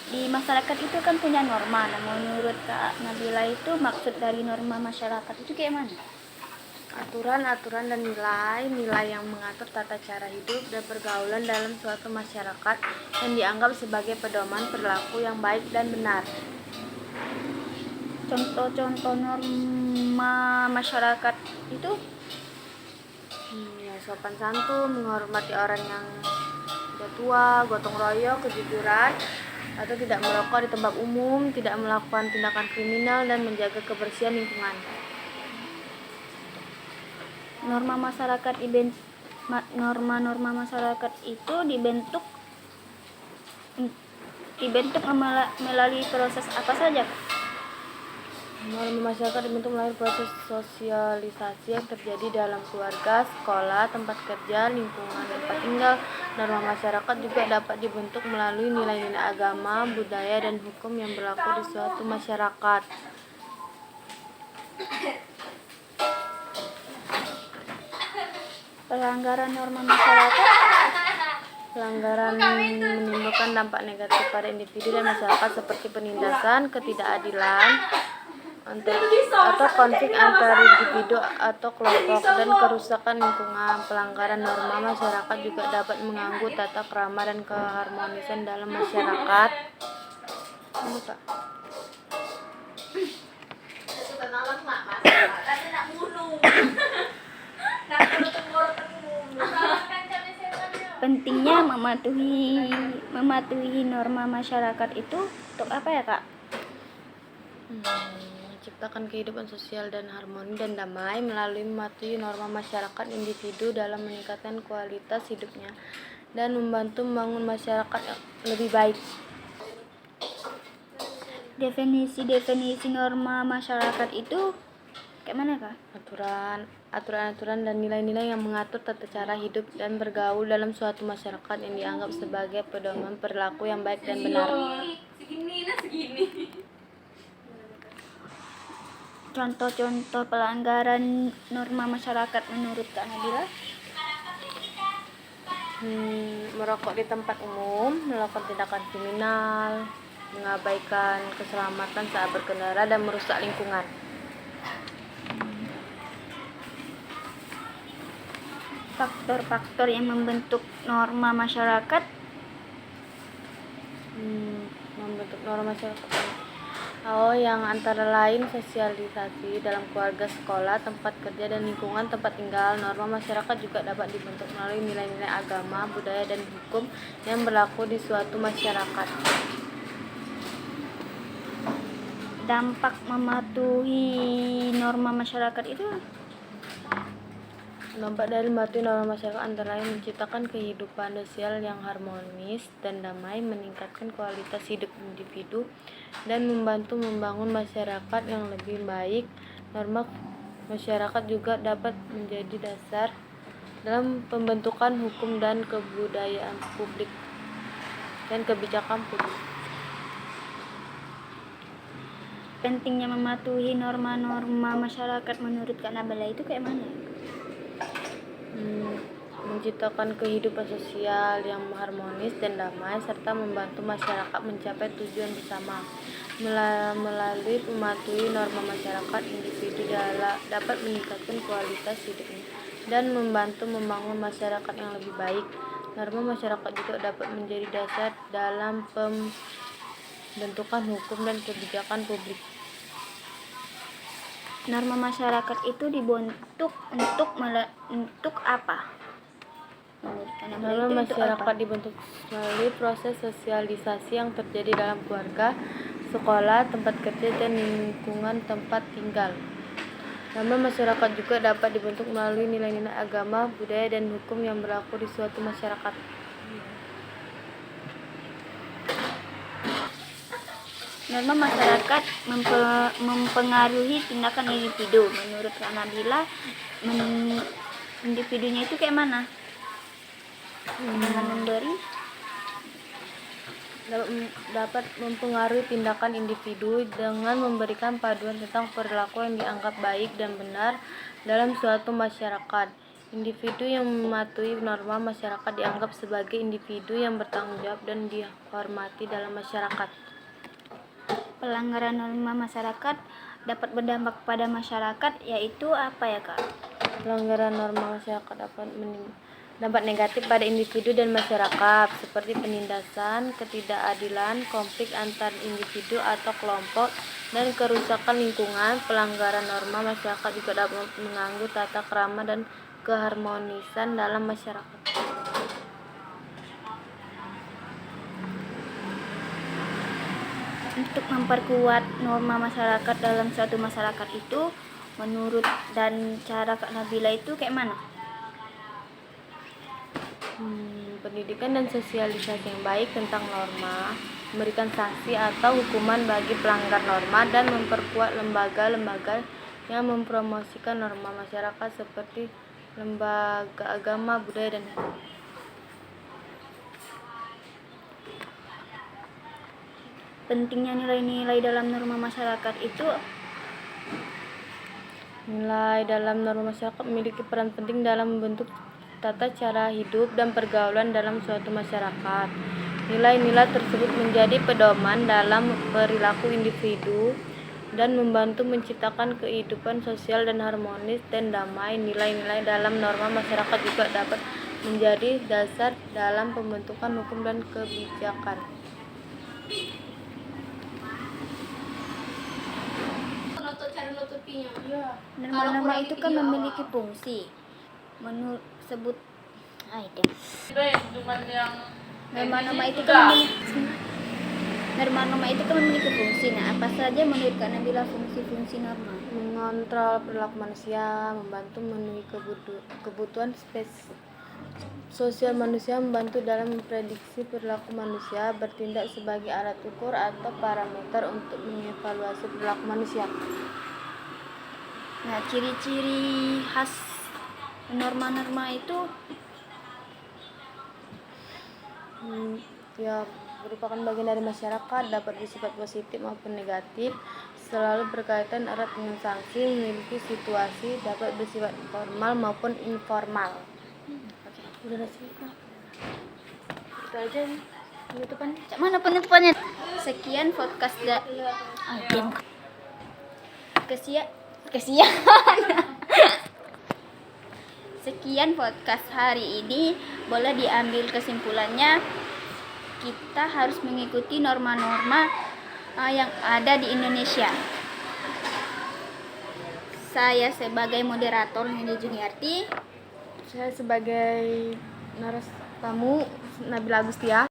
Speaker 4: Di masyarakat itu kan punya norma. Nah, menurut Kak Nabila itu maksud dari norma masyarakat itu kayak mana?
Speaker 3: Aturan-aturan dan nilai-nilai yang mengatur tata cara hidup dan pergaulan dalam suatu masyarakat yang dianggap sebagai pedoman perilaku yang baik dan benar.
Speaker 4: Contoh-contoh norma masyarakat itu
Speaker 3: Sopan santun, menghormati orang yang sudah tua, gotong royong, kejujuran, atau tidak merokok di tempat umum, tidak melakukan tindakan kriminal, dan menjaga kebersihan lingkungan.
Speaker 4: norma-norma masyarakat itu dibentuk melalui proses apa saja?
Speaker 3: Norma masyarakat dibentuk melalui proses sosialisasi yang terjadi dalam keluarga, sekolah, tempat kerja, lingkungan tempat tinggal. Norma masyarakat juga dapat dibentuk melalui nilai-nilai agama, budaya, dan hukum yang berlaku di suatu masyarakat.
Speaker 4: Pelanggaran norma masyarakat
Speaker 3: Pelanggaran menimbulkan dampak negatif pada individu dan masyarakat seperti penindasan, ketidakadilan, atau konflik antar individu atau kelompok, dan kerusakan lingkungan. Pelanggaran norma masyarakat juga dapat mengganggu tata krama dan keharmonisan dalam masyarakat. Ini, Pak.
Speaker 4: pentingnya mematuhi norma masyarakat itu untuk apa ya, Kak?
Speaker 3: Menciptakan kehidupan sosial dan harmoni dan damai melalui mematuhi norma masyarakat individu dalam meningkatkan kualitas hidupnya dan membantu membangun masyarakat yang lebih baik.
Speaker 4: Definisi norma masyarakat itu kayak mana, Kak?
Speaker 3: Aturan-aturan dan nilai-nilai yang mengatur tata cara hidup dan bergaul dalam suatu masyarakat yang dianggap sebagai pedoman perilaku yang baik dan benar.
Speaker 4: Contoh-contoh pelanggaran norma masyarakat menurut Kak Nabila?
Speaker 3: Merokok di tempat umum, melakukan tindakan kriminal, mengabaikan keselamatan saat berkendara dan merusak lingkungan.
Speaker 4: Faktor-faktor yang membentuk norma masyarakat.
Speaker 3: Membentuk norma masyarakat. Yang antara lain sosialisasi dalam keluarga, sekolah, tempat kerja, dan lingkungan tempat tinggal. Norma masyarakat juga dapat dibentuk melalui nilai-nilai agama, budaya, dan hukum yang berlaku di suatu masyarakat.
Speaker 4: Dampak mematuhi norma masyarakat itu
Speaker 3: Dampak dari mematuhi norma masyarakat antara lain menciptakan kehidupan sosial yang harmonis dan damai, meningkatkan kualitas hidup individu, dan membantu membangun masyarakat yang lebih baik. Norma masyarakat juga dapat menjadi dasar dalam pembentukan hukum dan kebudayaan publik dan kebijakan publik.
Speaker 4: pentingnya mematuhi norma-norma masyarakat menurut Kak Nabila itu kayak mana?
Speaker 3: Menciptakan kehidupan sosial yang harmonis dan damai serta membantu masyarakat mencapai tujuan bersama. Melalui mematuhi norma masyarakat, individu dapat meningkatkan kualitas hidupnya dan membantu membangun masyarakat yang lebih baik. Norma masyarakat juga dapat menjadi dasar dalam pembentukan hukum dan kebijakan publik.
Speaker 4: Norma masyarakat itu dibentuk untuk apa? Menurut Kak Nabila
Speaker 3: Norma
Speaker 4: itu untuk
Speaker 3: masyarakat
Speaker 4: apa?
Speaker 3: dibentuk melalui proses sosialisasi yang terjadi dalam keluarga, sekolah, tempat kerja, dan lingkungan tempat tinggal. Norma masyarakat juga dapat dibentuk melalui nilai-nilai agama, budaya, dan hukum yang berlaku di suatu masyarakat.
Speaker 4: Norma masyarakat mempengaruhi tindakan individu. Menurut Kak Nabila, individunya itu kayak mana? Dengan memberi
Speaker 3: dapat mempengaruhi tindakan individu dengan memberikan panduan tentang perilaku yang dianggap baik dan benar dalam suatu masyarakat. Individu yang mematuhi norma masyarakat dianggap sebagai individu yang bertanggung jawab dan dihormati dalam masyarakat.
Speaker 4: pelanggaran norma masyarakat dapat berdampak pada masyarakat, yaitu apa ya, Kak?
Speaker 3: Pelanggaran norma masyarakat dampak negatif pada individu dan masyarakat seperti penindasan, ketidakadilan, konflik antar individu atau kelompok, dan kerusakan lingkungan. Pelanggaran norma masyarakat juga dapat mengganggu tata krama dan keharmonisan dalam masyarakat.
Speaker 4: Untuk memperkuat norma masyarakat dalam suatu masyarakat itu, menurut dan cara Kak Nabila itu kayak mana?
Speaker 3: Pendidikan dan sosialisasi yang baik tentang norma, memberikan sanksi atau hukuman bagi pelanggar norma, dan memperkuat lembaga-lembaga yang mempromosikan norma masyarakat seperti lembaga agama, budaya, dan hukum.
Speaker 4: Pentingnya nilai-nilai dalam norma masyarakat itu
Speaker 3: Nilai dalam norma masyarakat memiliki peran penting dalam membentuk tata cara hidup dan pergaulan dalam suatu masyarakat. Nilai-nilai tersebut menjadi pedoman dalam perilaku individu dan membantu menciptakan kehidupan sosial dan harmonis dan damai. Nilai-nilai dalam norma masyarakat juga dapat menjadi dasar dalam pembentukan hukum dan kebijakan.
Speaker 4: norma-norma itu kan memiliki fungsi. Ada. Norma-norma itu kan memiliki fungsi. Nah, apa saja menurut Kak Nabila fungsi-fungsi norma?
Speaker 3: Mengontrol perilaku manusia, membantu memenuhi kebutuhan sosial manusia, membantu dalam memprediksi perilaku manusia, bertindak sebagai alat ukur atau parameter untuk mengevaluasi perilaku manusia.
Speaker 4: Nah, ciri-ciri khas norma-norma itu
Speaker 3: Ya, merupakan bagian dari masyarakat, dapat bersifat positif maupun negatif, selalu berkaitan erat dengan sanksi, memiliki situasi, dapat bersifat formal maupun informal. Udah sih, itu aja penutupan.
Speaker 4: Cak mana penutupannya? Sekian podcast kesian. Sekian podcast hari ini. Boleh diambil kesimpulannya, kita harus mengikuti norma-norma yang ada di Indonesia. Saya sebagai moderator Nini Juniarti.
Speaker 3: Saya sebagai naras tamu Nabila Agustia.